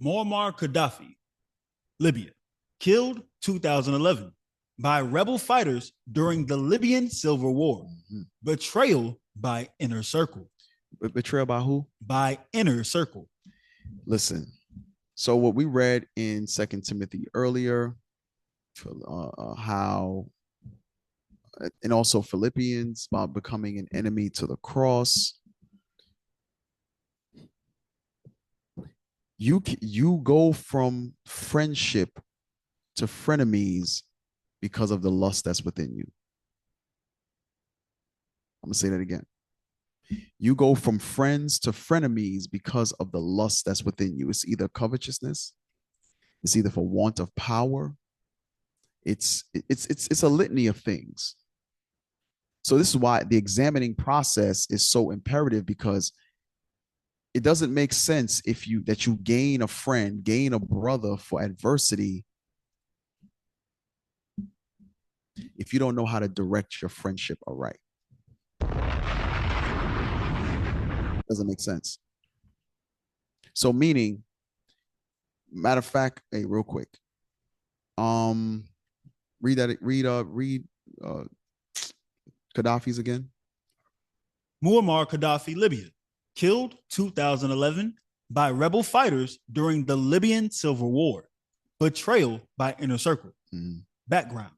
C: Muammar Gaddafi, Libya, killed 2011 by rebel fighters during the Libyan Civil War. Betrayal by Inner Circle.
B: Betrayal by who?
C: By Inner Circle.
B: Listen, so what we read in 2 Timothy earlier, how, and also Philippians about becoming an enemy to the cross. You go from friendship to frenemies because of the lust that's within you. I'm gonna say that again. You go from friends to frenemies because of the lust that's within you. It's either covetousness, it's either for want of power. It's a litany of things. So this is why the examining process is so imperative, because it doesn't make sense if you gain a friend, gain a brother for adversity, if you don't know how to direct your friendship aright. Doesn't make sense. So meaning, matter of fact, hey, real quick, read Gaddafi's again.
C: Muammar Gaddafi, Libya, killed 2011 by rebel fighters during the Libyan Civil War. Betrayal by Inner Circle. Background.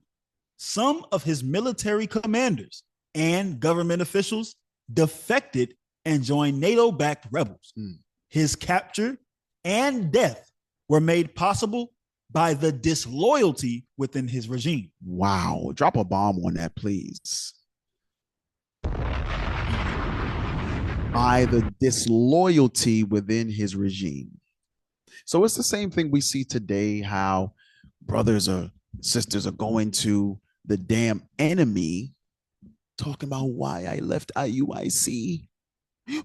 C: Some of his military commanders and government officials defected and joined NATO-backed rebels. His capture and death were made possible by the disloyalty within his regime.
B: Wow. Drop a bomb on that, please. By the disloyalty within his regime. So it's the same thing we see today, how brothers or sisters are going to the damn enemy, talking about why I left IUIC.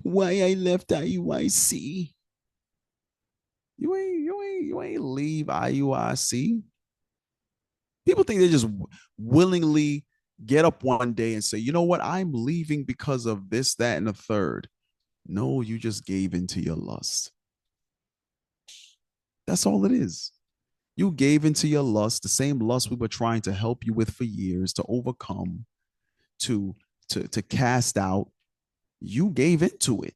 B: Why I left IUIC. You ain't leave IUIC. People think they just willingly get up one day and say, you know what, I'm leaving because of this, that, and the third. No, you just gave into your lust. That's all it is. You gave into your lust, the same lust we were trying to help you with for years, to overcome, to cast out. You gave into it.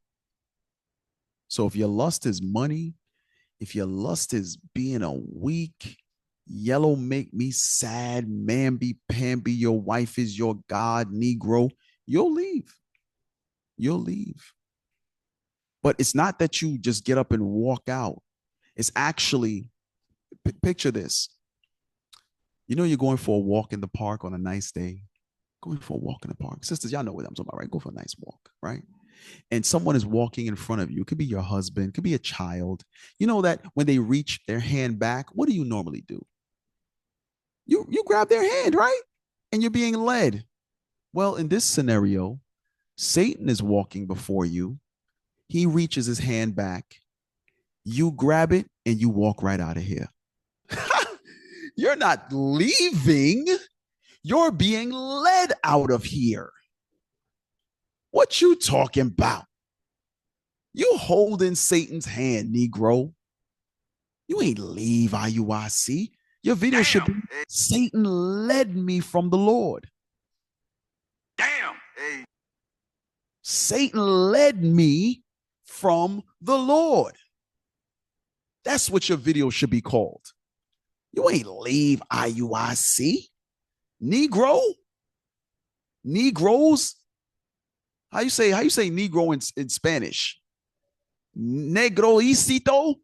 B: So if your lust is money, if your lust is being a weak, yellow make me sad, mamby-pamby, your wife is your God, Negro, you'll leave. You'll leave. But it's not that you just get up and walk out. It's actually, picture this. You know, you're going for a walk in the park on a nice day. Going for a walk in the park. Sisters, y'all know what I'm talking about, right? Go for a nice walk, right? And someone is walking in front of you. It could be your husband, it could be a child. You know that when they reach their hand back, what do you normally do? You grab their hand, right? And you're being led. Well, in this scenario, Satan is walking before you. He reaches his hand back. You grab it and you walk right out of here. You're not leaving. You're being led out of here. What you talking about? You holding Satan's hand, Negro. You ain't leave IUIC. Your video should be, Satan led me from the Lord.
D: Damn. Hey.
B: Satan led me from the Lord. That's what your video should be called. You ain't leave IUIC. Negro. Negroes. How you say Negro in Spanish? Negroicito?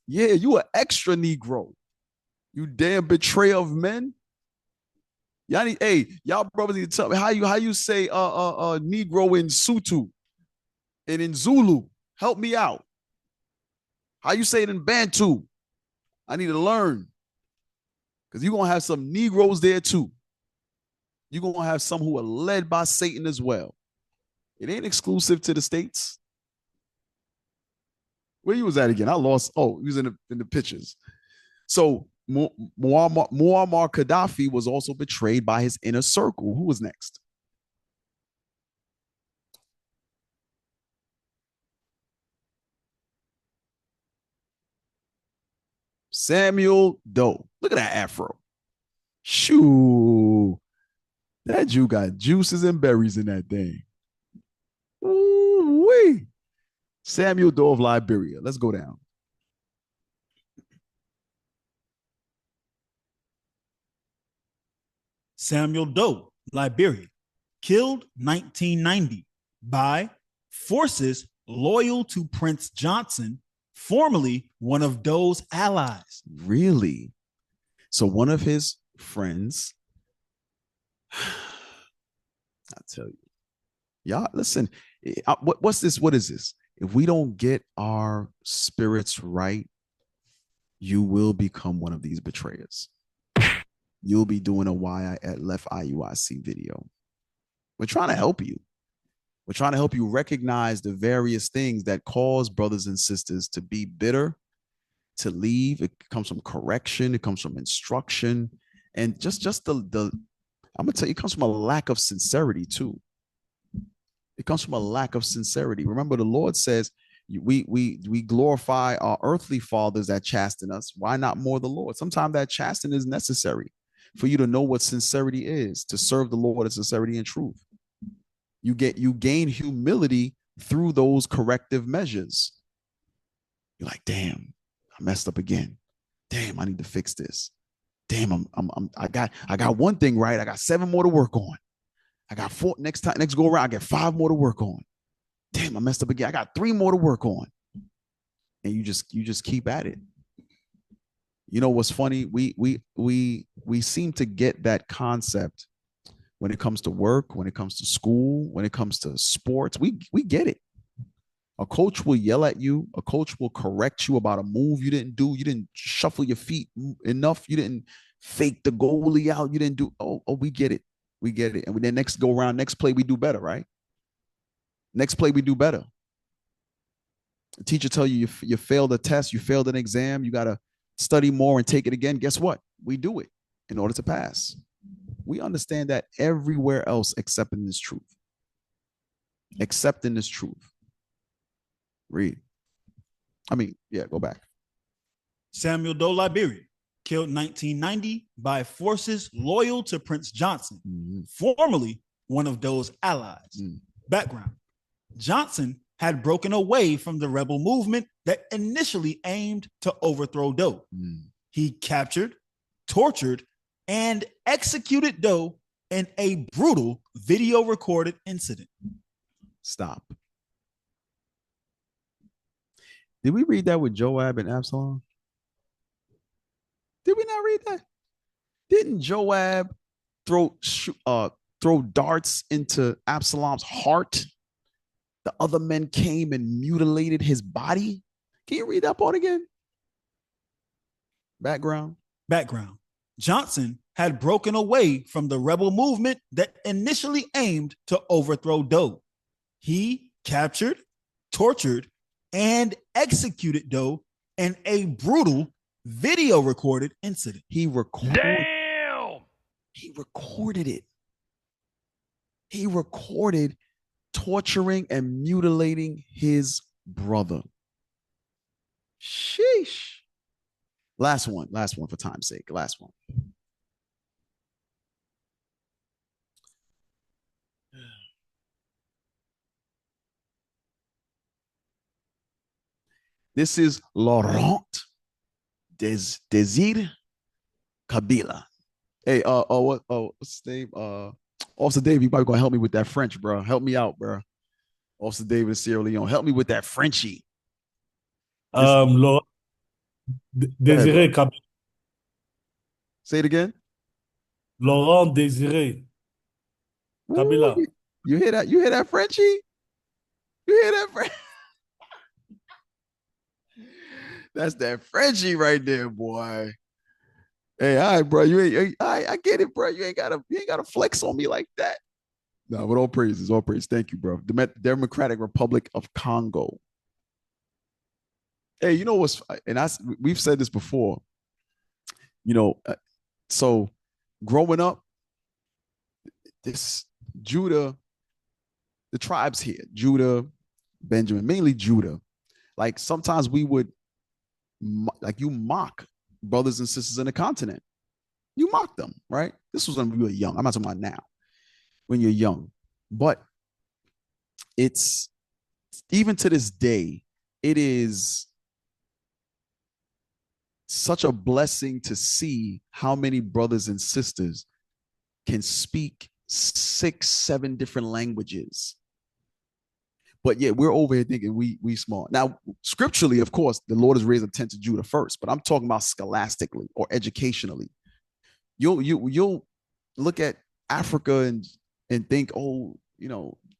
B: Yeah, you an extra Negro. You damn betrayer of men. Y'all need, hey, y'all brothers need to tell me how you say Negro in Sutu and in Zulu. Help me out. How you say it in Bantu? I need to learn. Because you're gonna have some Negroes there too. You're going to have some who are led by Satan as well. It ain't exclusive to the States. Where you was at again? I lost. Oh, he was in the pictures. So Muammar Gaddafi was also betrayed by his inner circle. Who was next? Samuel Doe. Look at that afro. Shoo. That Jew got juices and berries in that thing. Ooh-wee. Samuel Doe of Liberia. Let's go down.
C: Samuel Doe, Liberia, killed 1990 by forces loyal to Prince Johnson, formerly one of Doe's allies.
B: Really? So one of his friends, I tell you, y'all, listen, what's this? What is this? If we don't get our spirits right, you will become one of these betrayers. You'll be doing a why I left IUIC video. We're trying to help you. We're trying to help you recognize the various things that cause brothers and sisters to be bitter, to leave. It comes from correction. It comes from instruction. And just the I'm going to tell you, it comes from a lack of sincerity too. It comes from a lack of sincerity. Remember, the Lord says, we glorify our earthly fathers that chasten us. Why not more the Lord? Sometimes that chastening is necessary for you to know what sincerity is, to serve the Lord in sincerity and truth. You gain humility through those corrective measures. You're like, damn, I messed up again. Damn, I need to fix this. Damn, I got one thing right. I got 7 more to work on. I got 4 next go around. I get 5 more to work on. Damn, I messed up again. I got 3 more to work on. And you just keep at it. You know what's funny? We seem to get that concept when it comes to work, when it comes to school, when it comes to sports. We get it. A coach will yell at you. A coach will correct you about a move you didn't do. You didn't shuffle your feet enough. You didn't fake the goalie out. You didn't do. Oh, we get it. We get it. And then next go around, next play, we do better, right? Next play, we do better. The teacher tell you you failed a test, you failed an exam, you got to study more and take it again. Guess what? We do it in order to pass. We understand that everywhere else except in this truth. Except in this truth. Read. Go back.
C: Samuel Doe, Liberia, killed 1990 by forces loyal to Prince Johnson, formerly one of Doe's allies. Background. Johnson had broken away from the rebel movement that initially aimed to overthrow Doe. He captured, tortured, and executed Doe in a brutal video recorded incident.
B: Stop. Did we read that with Joab and Absalom? Did we not read that? Didn't Joab throw darts into Absalom's heart? The other men came and mutilated his body. Can you read that part again? Background. Johnson
C: had broken away from the rebel movement that initially aimed to overthrow Doe. He captured, tortured, and executed Doe in a brutal video recorded incident.
B: He recorded it. He recorded torturing and mutilating his brother. Sheesh. Last one for time's sake. Last one. This is Laurent Desir Kabila. Hey, what's his name? Officer David, you probably gonna help me with that French, bro. Help me out, bro. Officer David of Sierra Leone, help me with that Frenchie.
E: Laurent Désiré Kabila.
B: Say it again.
E: Laurent Désiré Kabila.
B: Ooh, you hear that? You hear that, Frenchie? You hear that, French? That's that Frenchie right there, boy. Hey, all right, bro. You ain't. I get it, bro. You ain't gotta flex on me like that. No, but all praises, all praise. Thank you, bro. The Democratic Republic of Congo. Hey, you know what's? And we've said this before. You know, so growing up, this Judah, the tribes here, Judah, Benjamin, mainly Judah. Like sometimes we would, like you mock brothers and sisters in the continent. You mock them, right? This was when we were young. I'm not talking about now, when you're young. But it's, even to this day, it is such a blessing to see how many brothers and sisters can speak 6, 7 different languages. But yeah, we're over here thinking we smart. Now, scripturally, of course, the Lord has raised up 10 to Judah first, but I'm talking about scholastically or educationally. You'll look at Africa and think,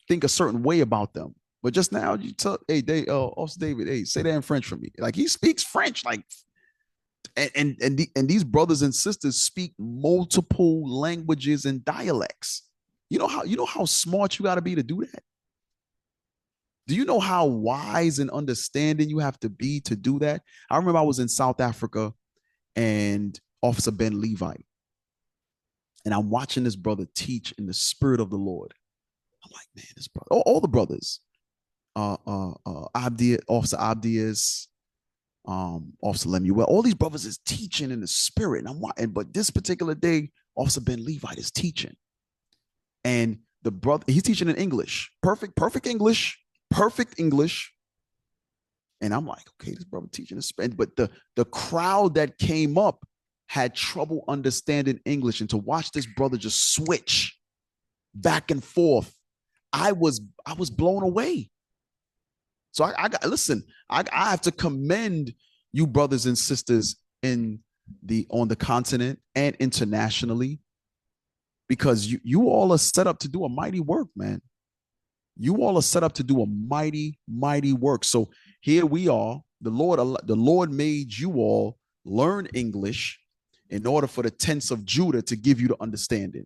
B: think a certain way about them. But just now, you tell, hey, Officer David, hey, say that in French for me. Like he speaks French, like, and these brothers and sisters speak multiple languages and dialects. You know how smart you got to be to do that. Do you know how wise and understanding you have to be to do that? I remember I was in South Africa and Officer Ben Levite, and I'm watching this brother teach in the spirit of the Lord. I'm like, man, this brother, all the brothers, Officer Abdias, Officer Lemuel, all these brothers is teaching in the spirit. And I'm watching, but this particular day, Officer Ben Levite is teaching, and the brother, he's teaching in English, perfect English. Perfect English. And I'm like, okay, this brother teaching in Spanish. But the crowd that came up had trouble understanding English. And to watch this brother just switch back and forth, I was blown away. So I have to commend you brothers and sisters on the continent and internationally, because you all are set up to do a mighty work, man. You all are set up to do a mighty, mighty work. So here we are. The Lord made you all learn English in order for the tents of Judah to give you the understanding.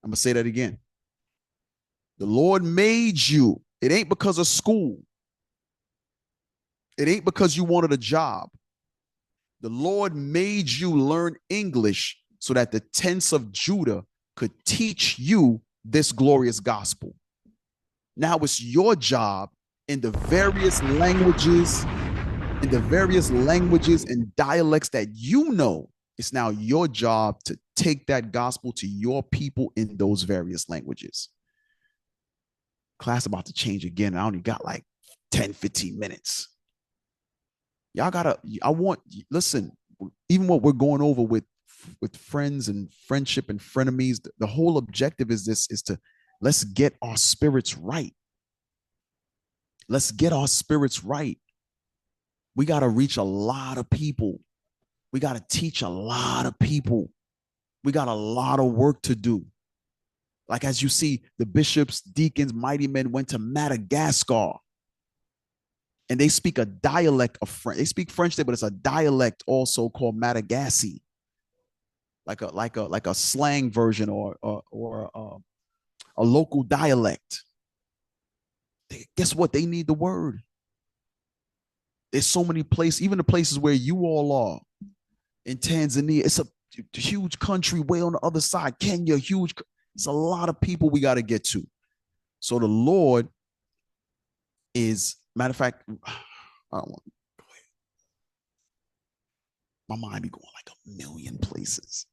B: I'm going to say that again. The Lord made you. It ain't because of school. It ain't because you wanted a job. The Lord made you learn English so that the tents of Judah could teach you this glorious gospel. Now it's your job in the various languages and dialects that you know. It's now your job to take that gospel to your people in those various languages. Class about to change again. I only got like 10, 15 minutes. Y'all gotta, listen, even what we're going over with friends and friendship and frenemies, the whole objective is to let's get our spirits right. Let's get our spirits right. We got to reach a lot of people. We got to teach a lot of people. We got a lot of work to do. Like, as you see, the bishops, deacons, mighty men went to Madagascar, and they speak a dialect of French. They speak French there, but it's a dialect also called Madagasy, like a slang version or a local dialect. Guess what? They need the word. There's so many places, even the places where you all are in Tanzania. It's a huge country way on the other side. Kenya, huge. It's a lot of people we got to get to. So the Lord is, matter of fact, I don't want to go ahead. My mind be going like a million places.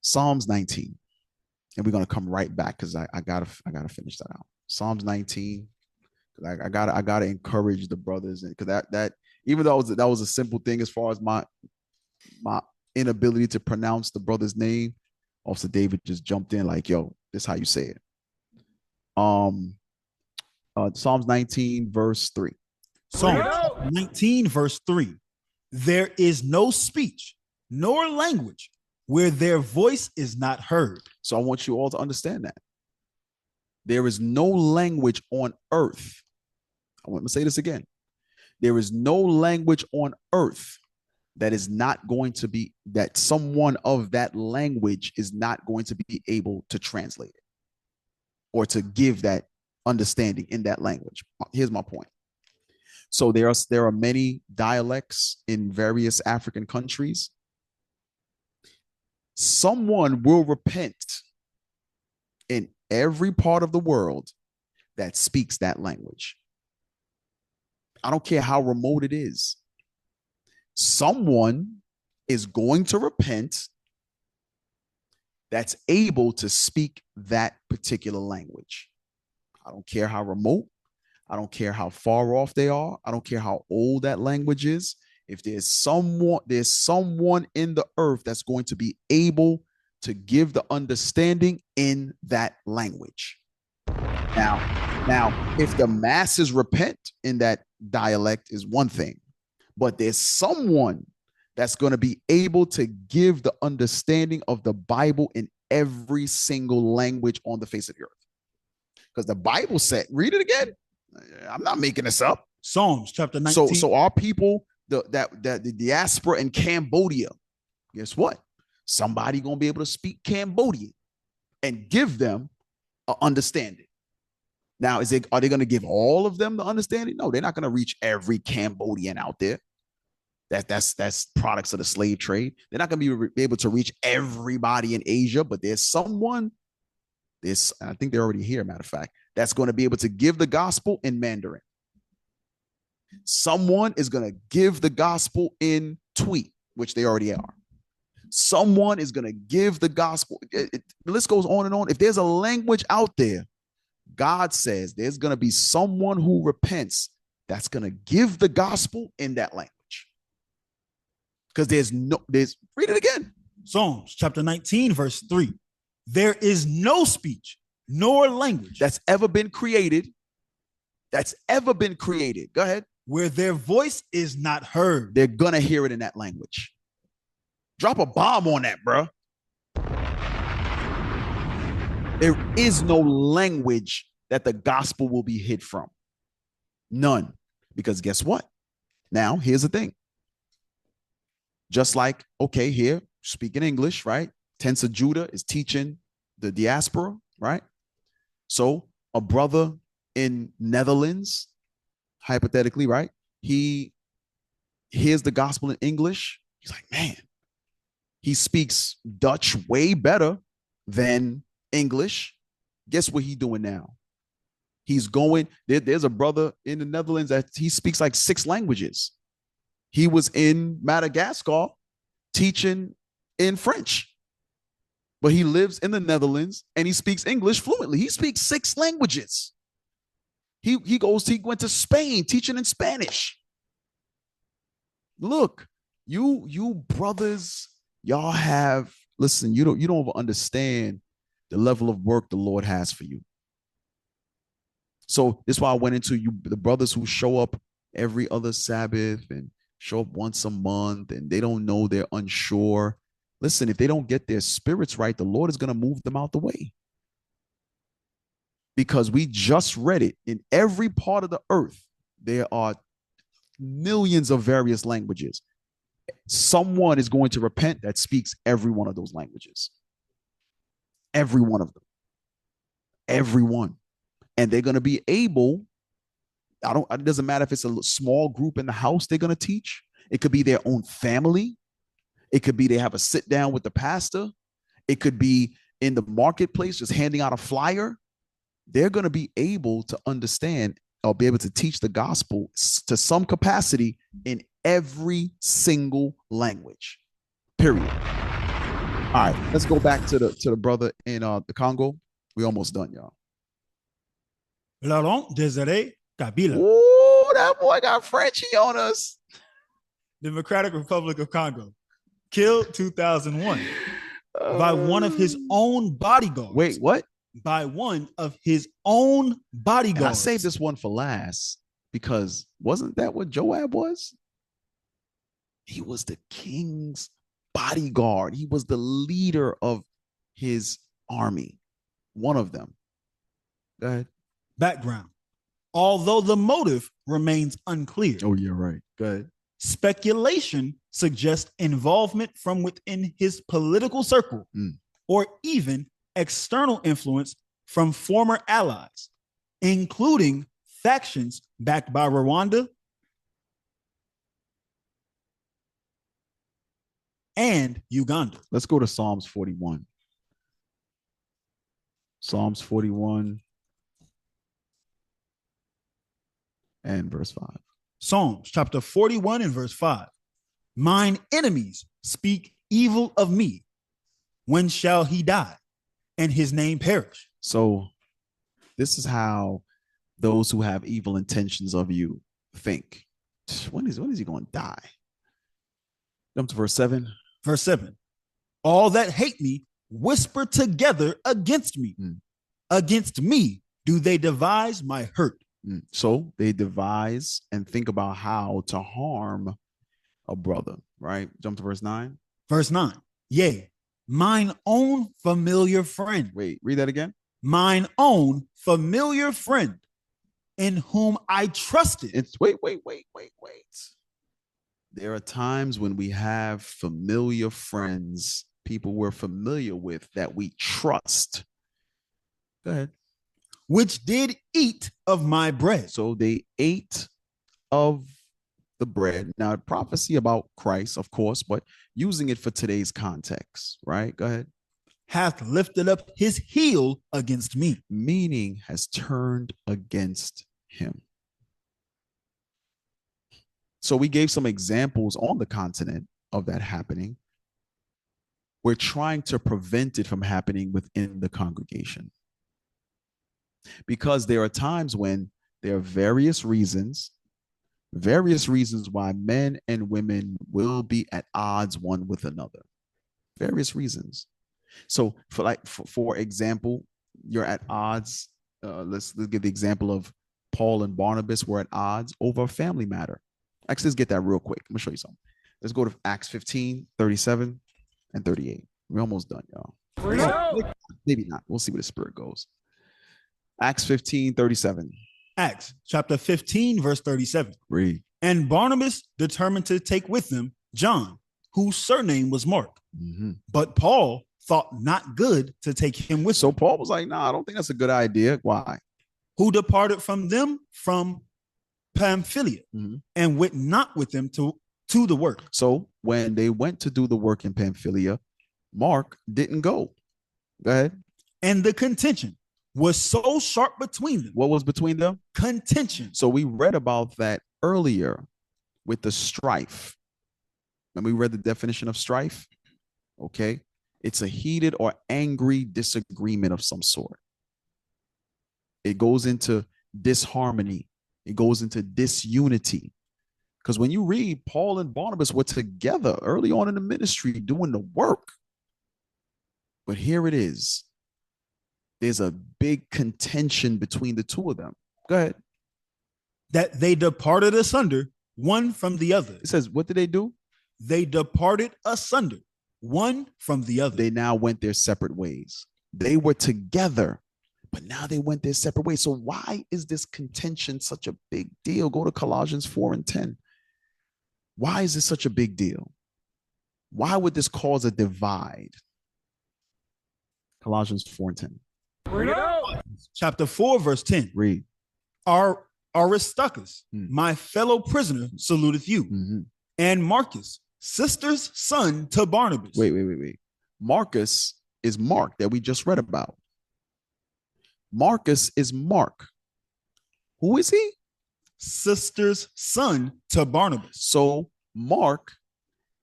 B: Psalms 19. And we're going to come right back because I gotta finish that out. Psalms 19. I gotta encourage the brothers, and because that even though that was a simple thing as far as my inability to pronounce the brother's name, Officer David just jumped in like, yo, this is how you say it. Psalms 19, verse 3.
C: Psalms 19, verse 3. There is no speech nor language where their voice is not heard.
B: So I want you all to understand that. There is no language on earth. I want to say this again. There is no language on earth that is not going to be, that someone of that language is not going to be able to translate it or to give that understanding in that language. Here's my point. So there are many dialects in various African countries. Someone will repent in every part of the world that speaks that language. I don't care how remote it is. Someone is going to repent that's able to speak that particular language. I don't care how remote. I don't care how far off they are. I don't care how old that language is. If there's someone in the earth that's going to be able to give the understanding in that language. Now, if the masses repent in that dialect is one thing, but there's someone that's going to be able to give the understanding of the Bible in every single language on the face of the earth. Because the Bible said, read it again. I'm not making this up.
C: Psalms chapter 19.
B: So our people, the diaspora in Cambodia, guess what? Somebody going to be able to speak Cambodian and give them an understanding. Now, are they going to give all of them the understanding? No, they're not going to reach every Cambodian out there. That's products of the slave trade. They're not going to be able to reach everybody in Asia, but there's someone, I think they're already here, matter of fact, that's going to be able to give the gospel in Mandarin. Someone is going to give the gospel in Tweet, which they already are. Someone is going to give the gospel. The list goes on and on. If there's a language out there, God says there's going to be someone who repents that's going to give the gospel in that language. Because read it again.
C: Psalms chapter 19, verse 3. There is no speech nor language
B: that's ever been created. Go ahead.
C: Where their voice is not heard.
B: They're going to hear it in that language. Drop a bomb on that, bro. There is no language that the gospel will be hid from. None. Because guess what? Now, here's the thing. Just like, okay, here, speaking English, right? Tense of Judah is teaching the diaspora, right? So a brother in Netherlands, hypothetically, right? He hears the gospel in English. He's like, man, he speaks Dutch way better than English. Guess what he's doing now? He's going, there's a brother in the Netherlands that he speaks like 6 languages. He was in Madagascar teaching in French. but he lives in the Netherlands and he speaks English fluently. He speaks 6 languages. He went to Spain teaching in Spanish. Look, you brothers, y'all have, listen, you don't understand the level of work the Lord has for you. So this is why I went into the brothers who show up every other Sabbath and show up once a month and they don't know, they're unsure. Listen, if they don't get their spirits right, the Lord is going to move them out the way. Because we just read it, in every part of the earth, there are millions of various languages. Someone is going to repent that speaks every one of those languages. Every one of them. Everyone. And they're going to be able, it doesn't matter if it's a small group in the house they're going to teach. It could be their own family. It could be they have a sit down with the pastor. It could be in the marketplace, just handing out a flyer. They're going to be able to understand or be able to teach the gospel to some capacity in every single language, period. All right, let's go back to the brother in the Congo. We almost done, y'all.
C: Laurent Desiree Kabila.
B: Ooh, that boy got Frenchie on us.
C: Democratic Republic of Congo. Killed 2001 by one of his own bodyguards.
B: Wait, what?
C: By one of his own bodyguards.
B: And I saved this one for last because wasn't that what Joab was? He was the king's bodyguard. He was the leader of his army. One of them. Go ahead.
C: Background. Although the motive remains unclear.
B: Oh, you're right. Go ahead.
C: Speculation suggests involvement from within his political circle or even external influence from former allies, including factions backed by Rwanda and Uganda.
B: Let's go to Psalms 41. Psalms 41 and verse 5.
C: Psalms chapter 41 and verse 5. Mine enemies speak evil of me. When shall he die and his name perish?
B: So this is how those who have evil intentions of you think. When is he going to die? Jump to verse 7.
C: Verse 7. All that hate me whisper together against me. Against me do they devise my hurt.
B: So they devise and think about how to harm a brother, right? Jump to verse 9.
C: Verse 9. Yea, mine own familiar friend.
B: Wait, read that again.
C: Mine own familiar friend in whom I trusted.
B: It's wait. There are times when we have familiar friends, people we're familiar with that we trust. Go ahead.
C: Which did eat of my bread.
B: So they ate of the bread. Now, prophecy about Christ, of course, but using it for today's context, right? Go ahead.
C: Hath lifted up his heel against me.
B: Meaning has turned against him. So we gave some examples on the continent of that happening. We're trying to prevent it from happening within the congregation. Because there are times when there are various reasons why men and women will be at odds one with another. Various reasons. So for example, you're at odds. Let's give the example of Paul and Barnabas were at odds over a family matter. Actually, let's get that real quick. I'm gonna show you something. Let's go to Acts 15, 37 and 38. We're almost done, y'all. Maybe not. We'll see where the spirit goes. Acts 15, 37.
C: Acts chapter 15, verse 37.
B: Read.
C: And Barnabas determined to take with them John, whose surname was Mark. But Paul thought not good to take him with.
B: So Paul was like, nah, I don't think that's a good idea. Why?
C: Who departed from them from Pamphylia and went not with them to the work.
B: So when they went to do the work in Pamphylia, Mark didn't go. Go ahead.
C: And the contention was so sharp between them.
B: What was between them?
C: Contention.
B: So we read about that earlier with the strife. And we read the definition of strife. Okay. It's a heated or angry disagreement of some sort. It goes into disharmony. It goes into disunity. Because when you read, Paul and Barnabas were together early on in the ministry doing the work. But here it is. There's a big contention between the two of them. Go ahead.
C: That they departed asunder, one from the other.
B: It says, what did they do?
C: They departed asunder, one from the other.
B: They now went their separate ways. They were together, but now they went their separate ways. So why is this contention such a big deal? Go to Colossians 4 and 10. Why is this such a big deal? Why would this cause a divide? Colossians 4 and 10.
C: Chapter 4, verse 10.
B: Read.
C: Aristarchus, my fellow prisoner, saluteth you. And Marcus, sister's son to Barnabas.
B: Wait. Marcus is Mark that we just read about. Marcus is Mark. Who is he?
C: Sister's son to Barnabas.
B: So Mark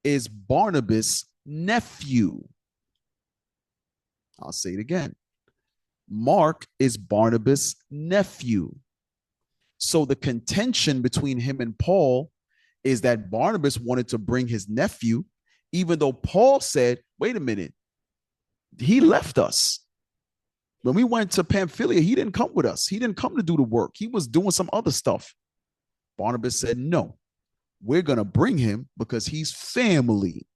B: is Barnabas' nephew. I'll say it again. Mark is Barnabas' nephew. So the contention between him and Paul is that Barnabas wanted to bring his nephew, even though Paul said, wait a minute, he left us. When we went to Pamphylia, he didn't come with us. He didn't come to do the work. He was doing some other stuff. Barnabas said, no, we're going to bring him because he's family.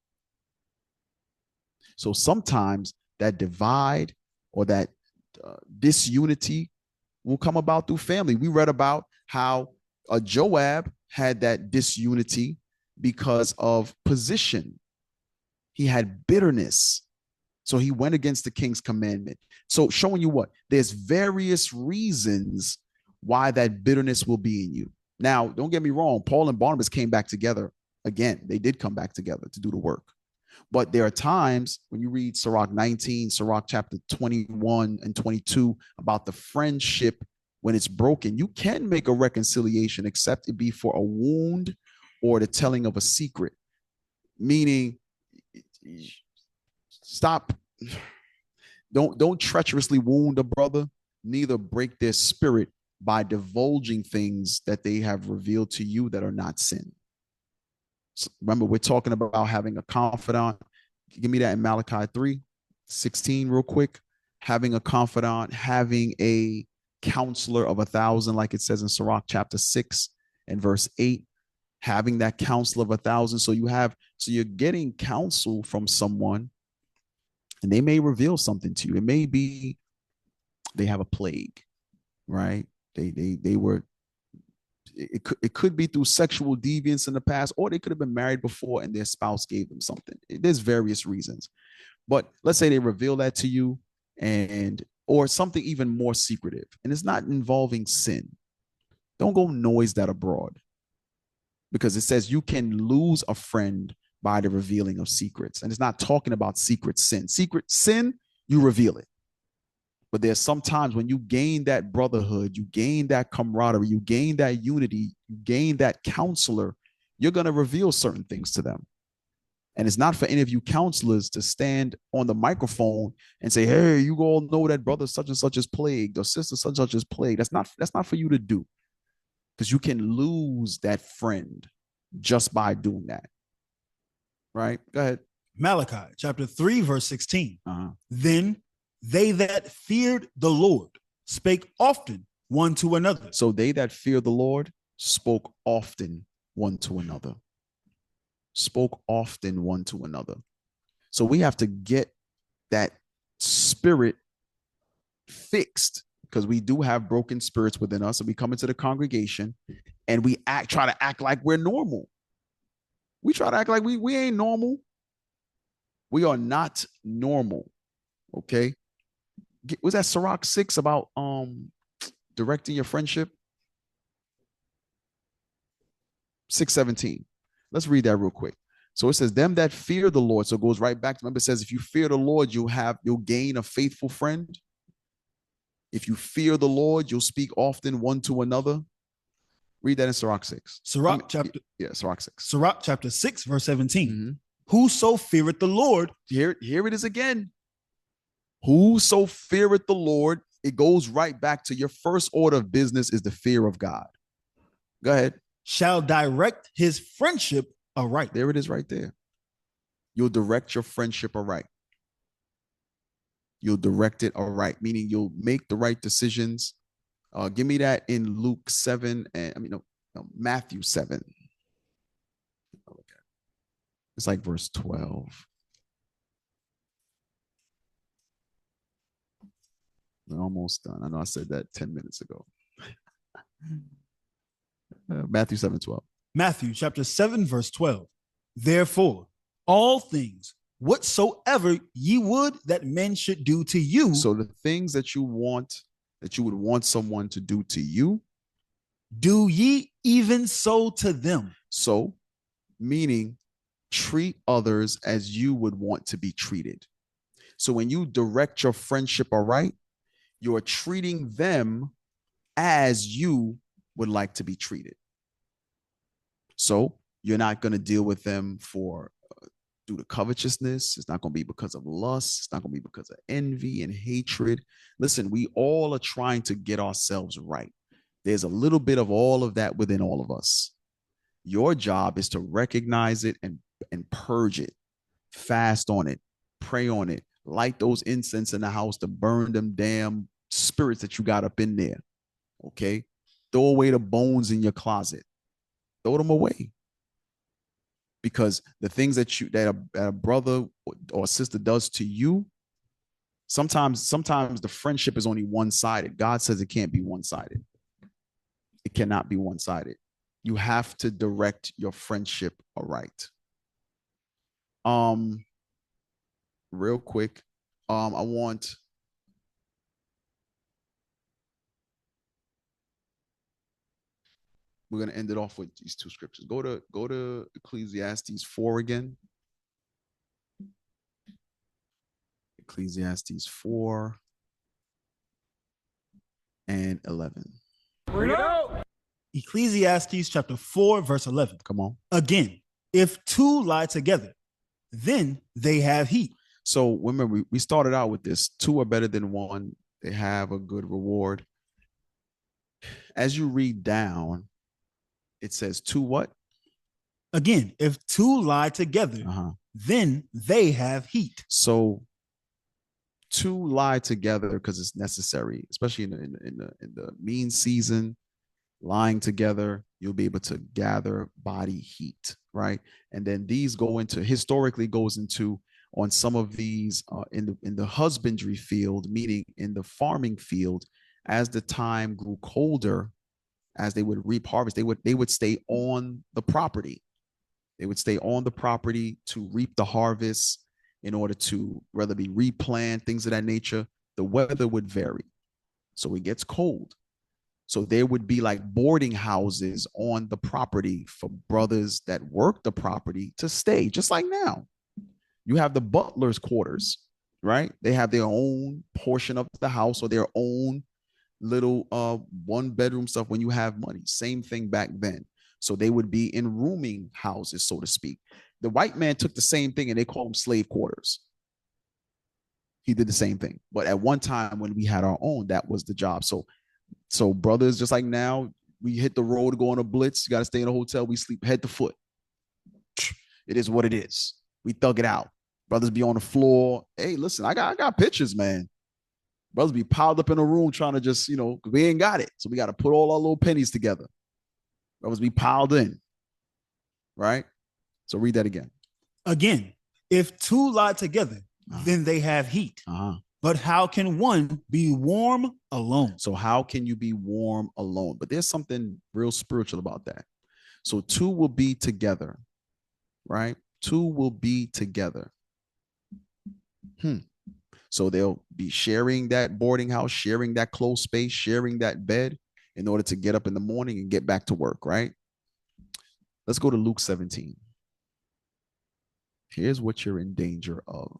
B: So sometimes that divide or that disunity will come about through family. We read about how Joab had that disunity because of position. He had bitterness. So he went against the king's commandment. So showing you what? There's various reasons why that bitterness will be in you. Now, don't get me wrong. Paul and Barnabas came back together again. They did come back together to do the work. But there are times when you read Sirach 19, Sirach chapter 21 and 22 about the friendship when it's broken, you can make a reconciliation except it be for a wound or the telling of a secret. Meaning, stop. Don't treacherously wound a brother, neither break their spirit by divulging things that they have revealed to you that are not sin. So remember, we're talking about having a confidant. Give me that in Malachi 3:16 real quick. Having a confidant, having a counselor of 1,000, like it says in Sirach chapter 6 and verse 8, having that counselor of 1,000. So you're getting counsel from someone and they may reveal something to you. It may be they have a plague, right? It could be through sexual deviance in the past, or they could have been married before and their spouse gave them something. There's various reasons. But let's say they reveal that to you or something even more secretive, and it's not involving sin. Don't go noise that abroad, because it says you can lose a friend by the revealing of secrets. And it's not talking about secret sin. Secret sin, you reveal it. But there's some times when you gain that brotherhood, you gain that camaraderie, you gain that unity, you gain that counselor, you're going to reveal certain things to them. And it's not for any of you counselors to stand on the microphone and say, hey, you all know that brother such and such is plagued or sister such and such is plagued. That's not for you to do, because you can lose that friend just by doing that. Right? Go ahead.
C: Malachi chapter 3, verse 16. Then they that feared the Lord spake often one to another.
B: So they that fear the Lord spoke often one to another. Spoke often one to another. So we have to get that spirit fixed, because we do have broken spirits within us. And we come into the congregation and we try to act like we're normal. We try to act like we ain't normal. We are not normal. Okay. Was that Sirach 6 about directing your friendship? 6:17. Let's read that real quick. So it says, them that fear the Lord. So it goes right back to, remember, it says, if you fear the Lord, you'll gain a faithful friend. If you fear the Lord, you'll speak often one to another. Read that in Sirach 6.
C: Sirach chapter 6, verse 17. Whoso feareth the Lord.
B: Here it is again. Whoso feareth the Lord. It goes right back to your first order of business is the fear of God. Go ahead.
C: Shall direct his friendship aright.
B: There it is right there. You'll direct your friendship aright. You'll direct it aright, meaning you'll make the right decisions. Give me that in Luke 7 and Matthew 7. It's like verse 12. We're almost done. I know I said that 10 minutes ago. Matthew 7:12.
C: Matthew chapter 7, verse 12. Therefore, all things whatsoever ye would that men should do to you.
B: So the things that you want, that you would want someone to do to you,
C: do ye even so to them.
B: So, meaning treat others as you would want to be treated. So when you direct your friendship aright, you're treating them as you would like to be treated. So you're not going to deal with them for due to covetousness. It's not going to be because of lust. It's not going to be because of envy and hatred. Listen, we all are trying to get ourselves right. There's a little bit of all of that within all of us. Your job is to recognize it and purge it, fast on it, pray on it, light those incense in the house to burn them damn spirits that you got up in there. Okay? Throw away the bones in your closet. Throw them away. Because the things that a brother or sister does to you, sometimes the friendship is only one-sided. God says it can't be one-sided. It cannot be one-sided. You have to direct your friendship aright. Real quick, we're gonna end it off with these two scriptures. Go to Ecclesiastes 4 again. Ecclesiastes 4 and 11.
D: Bring it out.
C: Ecclesiastes chapter 4, verse 11.
B: Come on.
C: Again, if two lie together, then they have heat.
B: So remember, we started out with this. Two are better than one. They have a good reward. As you read down, it says two what?
C: Again, if two lie together, then they have heat.
B: So two lie together because it's necessary, especially in the mean season. Lying together, you'll be able to gather body heat, right? And then these historically goes into on some of these in the husbandry field, meaning in the farming field, as the time grew colder, as they would reap harvest, they would stay on the property. They would stay on the property to reap the harvest in order to whether be replant, things of that nature. The weather would vary. So it gets cold. So there would be like boarding houses on the property for brothers that work the property to stay, just like now. You have the butler's quarters, right? They have their own portion of the house or their own little one bedroom stuff when you have money. Same thing back then. So they would be in rooming houses, so to speak. The white man took the same thing and they call them slave quarters. He did the same thing. But at one time when we had our own, that was the job. So brothers, just like now, we hit the road to go on a blitz. You got to stay in a hotel. We sleep head to foot. It is what it is. We thug it out. Brothers be on the floor. Hey, listen, I got pictures, man. Brothers be piled up in a room trying to just, we ain't got it. So we got to put all our little pennies together. Brothers be piled in. Right? So read that again.
C: Again, if two lie together, then they have heat. But how can one be warm alone?
B: So how can you be warm alone? But there's something real spiritual about that. So two will be together, right? Two will be together. So they'll be sharing that boarding house, sharing that closed space, sharing that bed in order to get up in the morning and get back to work, right? Let's go to Luke 17. Here's what you're in danger of.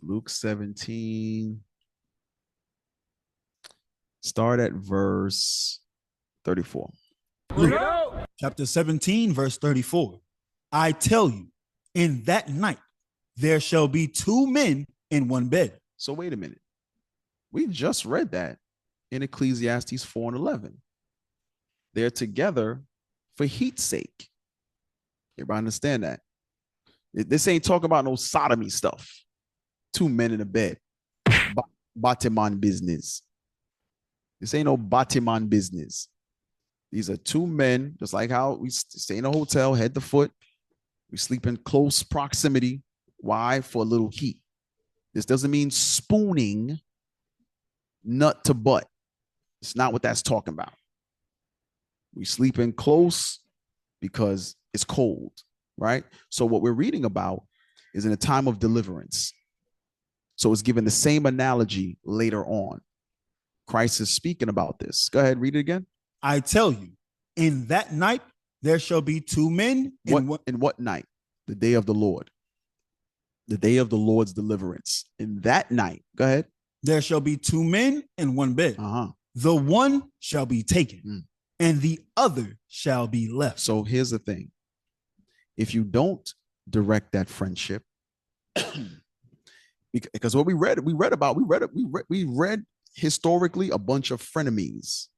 B: Luke 17, start at verse 34.
D: Bring it out.
C: Chapter 17, verse 34. I tell you, in that night, there shall be two men in one bed.
B: So wait a minute. We just read that in Ecclesiastes 4:11. They're together for heat's sake. Everybody understand that? This ain't talking about no sodomy stuff. Two men in a bed. Batiman business. This ain't no Batiman business. These are two men, just like how we stay in a hotel, head to foot. We sleep in close proximity. Why? For a little heat. This doesn't mean spooning nut to butt. It's not what that's talking about. We sleep in close because it's cold, right? So what we're reading about is in a time of deliverance. So it's given the same analogy later on. Christ is speaking about this. Go ahead, read it again.
C: I tell you, in that night, there shall be two men.
B: In what night? The day of the Lord. The day of the Lord's deliverance. In that night, go ahead.
C: There shall be two men in one bed. The one shall be taken, and the other shall be left. So
B: here's the thing. If you don't direct that friendship, because what we read historically a bunch of frenemies.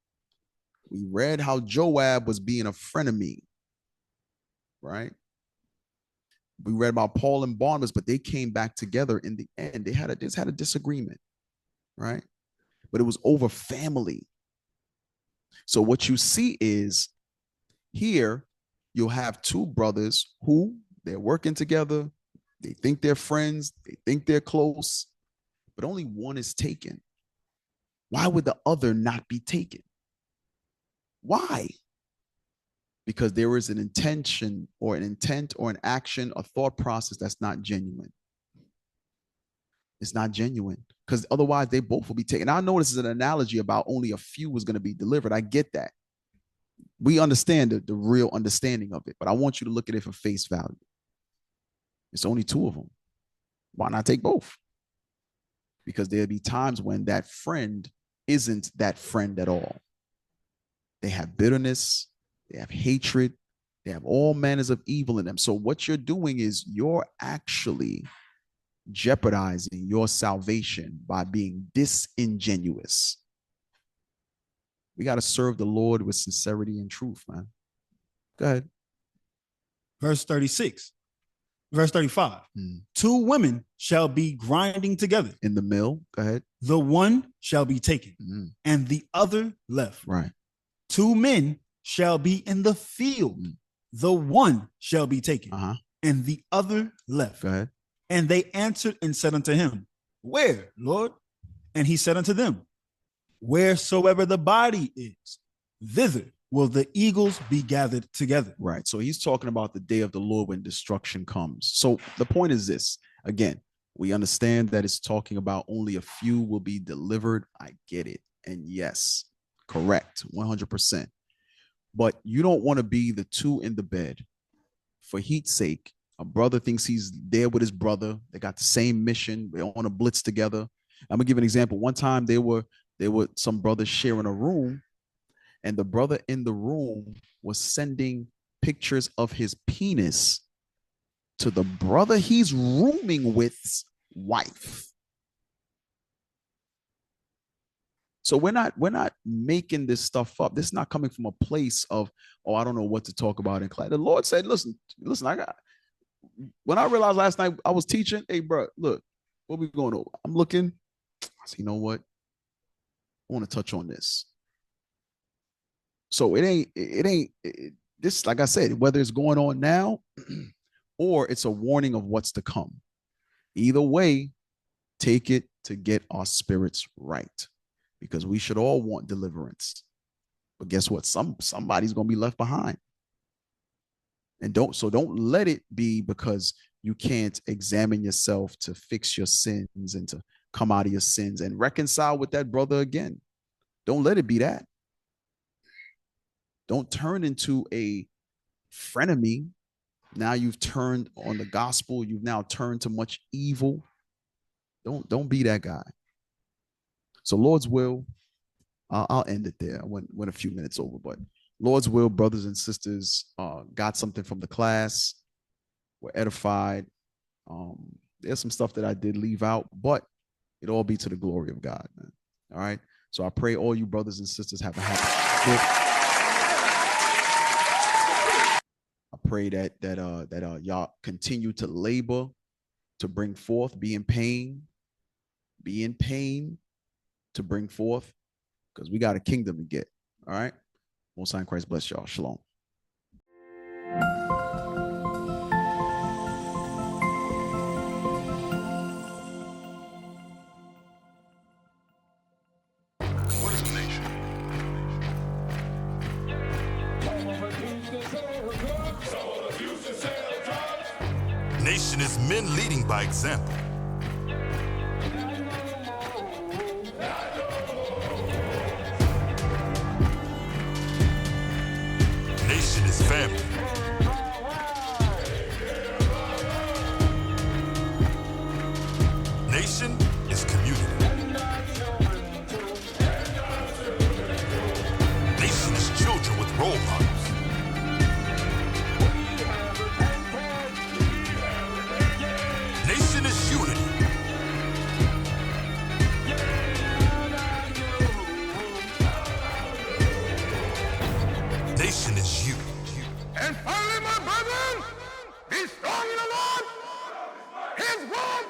B: We read how Joab was being a frenemy, right? We read about Paul and Barnabas, but they came back together in the end. They just had a disagreement, right? But it was over family. So what you see is here you'll have two brothers who they're working together. They think they're friends. They think they're close, but only one is taken. Why would the other not be taken? Why? Because there is an intention or an intent or an action, a thought process that's not genuine. It's not genuine because otherwise they both will be taken. I know this is an analogy about only a few is going to be delivered. I get that. We understand the real understanding of it, but I want you to look at it for face value. It's only two of them. Why not take both? Because there'll be times when that friend isn't that friend at all. They have bitterness, they have hatred, they have all manners of evil in them. So what you're doing is you're actually jeopardizing your salvation by being disingenuous. We got to serve the Lord with sincerity and truth, man. Go ahead.
C: Verse 36. Verse 35. Two women shall be grinding together.
B: In the mill. Go ahead.
C: The one shall be taken, and the other left.
B: Right.
C: Two men shall be in the field. The one shall be taken, and the other left.
B: Go ahead.
C: And they answered and said unto him, Where, Lord? And he said unto them, Wheresoever the body is, thither will the eagles be gathered together.
B: Right. So he's talking about the day of the Lord when destruction comes. So the point is this. Again, we understand that it's talking about only a few will be delivered. I get it. And yes, correct, 100%. But you don't want to be the two in the bed. For heat's sake, a brother thinks he's there with his brother. They got the same mission. They're on a blitz together. I'm going to give an example. One time there were some brothers sharing a room, and the brother in the room was sending pictures of his penis to the brother he's rooming with's wife. So we're not making this stuff up. This is not coming from a place of, oh, I don't know what to talk about in class. The Lord said, listen, when I realized last night I was teaching, hey, bro, look, what we going over? I'm looking, I said, you know what? I want to touch on this. So it ain't this, like I said, whether it's going on now or it's a warning of what's to come. Either way, take it to get our spirits right, because we should all want deliverance. But guess what? Somebody's going to be left behind. And don't let it be because you can't examine yourself to fix your sins and to come out of your sins and reconcile with that brother again. Don't let it be that. Don't turn into a frenemy. Now you've turned on the gospel. You've now turned to much evil. Don't be that guy. So Lord's will, I'll end it there. I went a few minutes over, but Lord's will, brothers and sisters, got something from the class, were edified. There's some stuff that I did leave out, but it all be to the glory of God, man. All right. So I pray all you brothers and sisters have a happy day. I pray that y'all continue to labor, to bring forth, be in pain to bring forth, because we got a kingdom to get. All right. Most High in Christ bless y'all. Shalom.
D: What is a nation?
F: Nation is men leading by example. Nation is family. Nation is community. Nation is children with role models. Nation is unity. Nation is you.
D: And finally, my brethren, be strong in the Lord. His word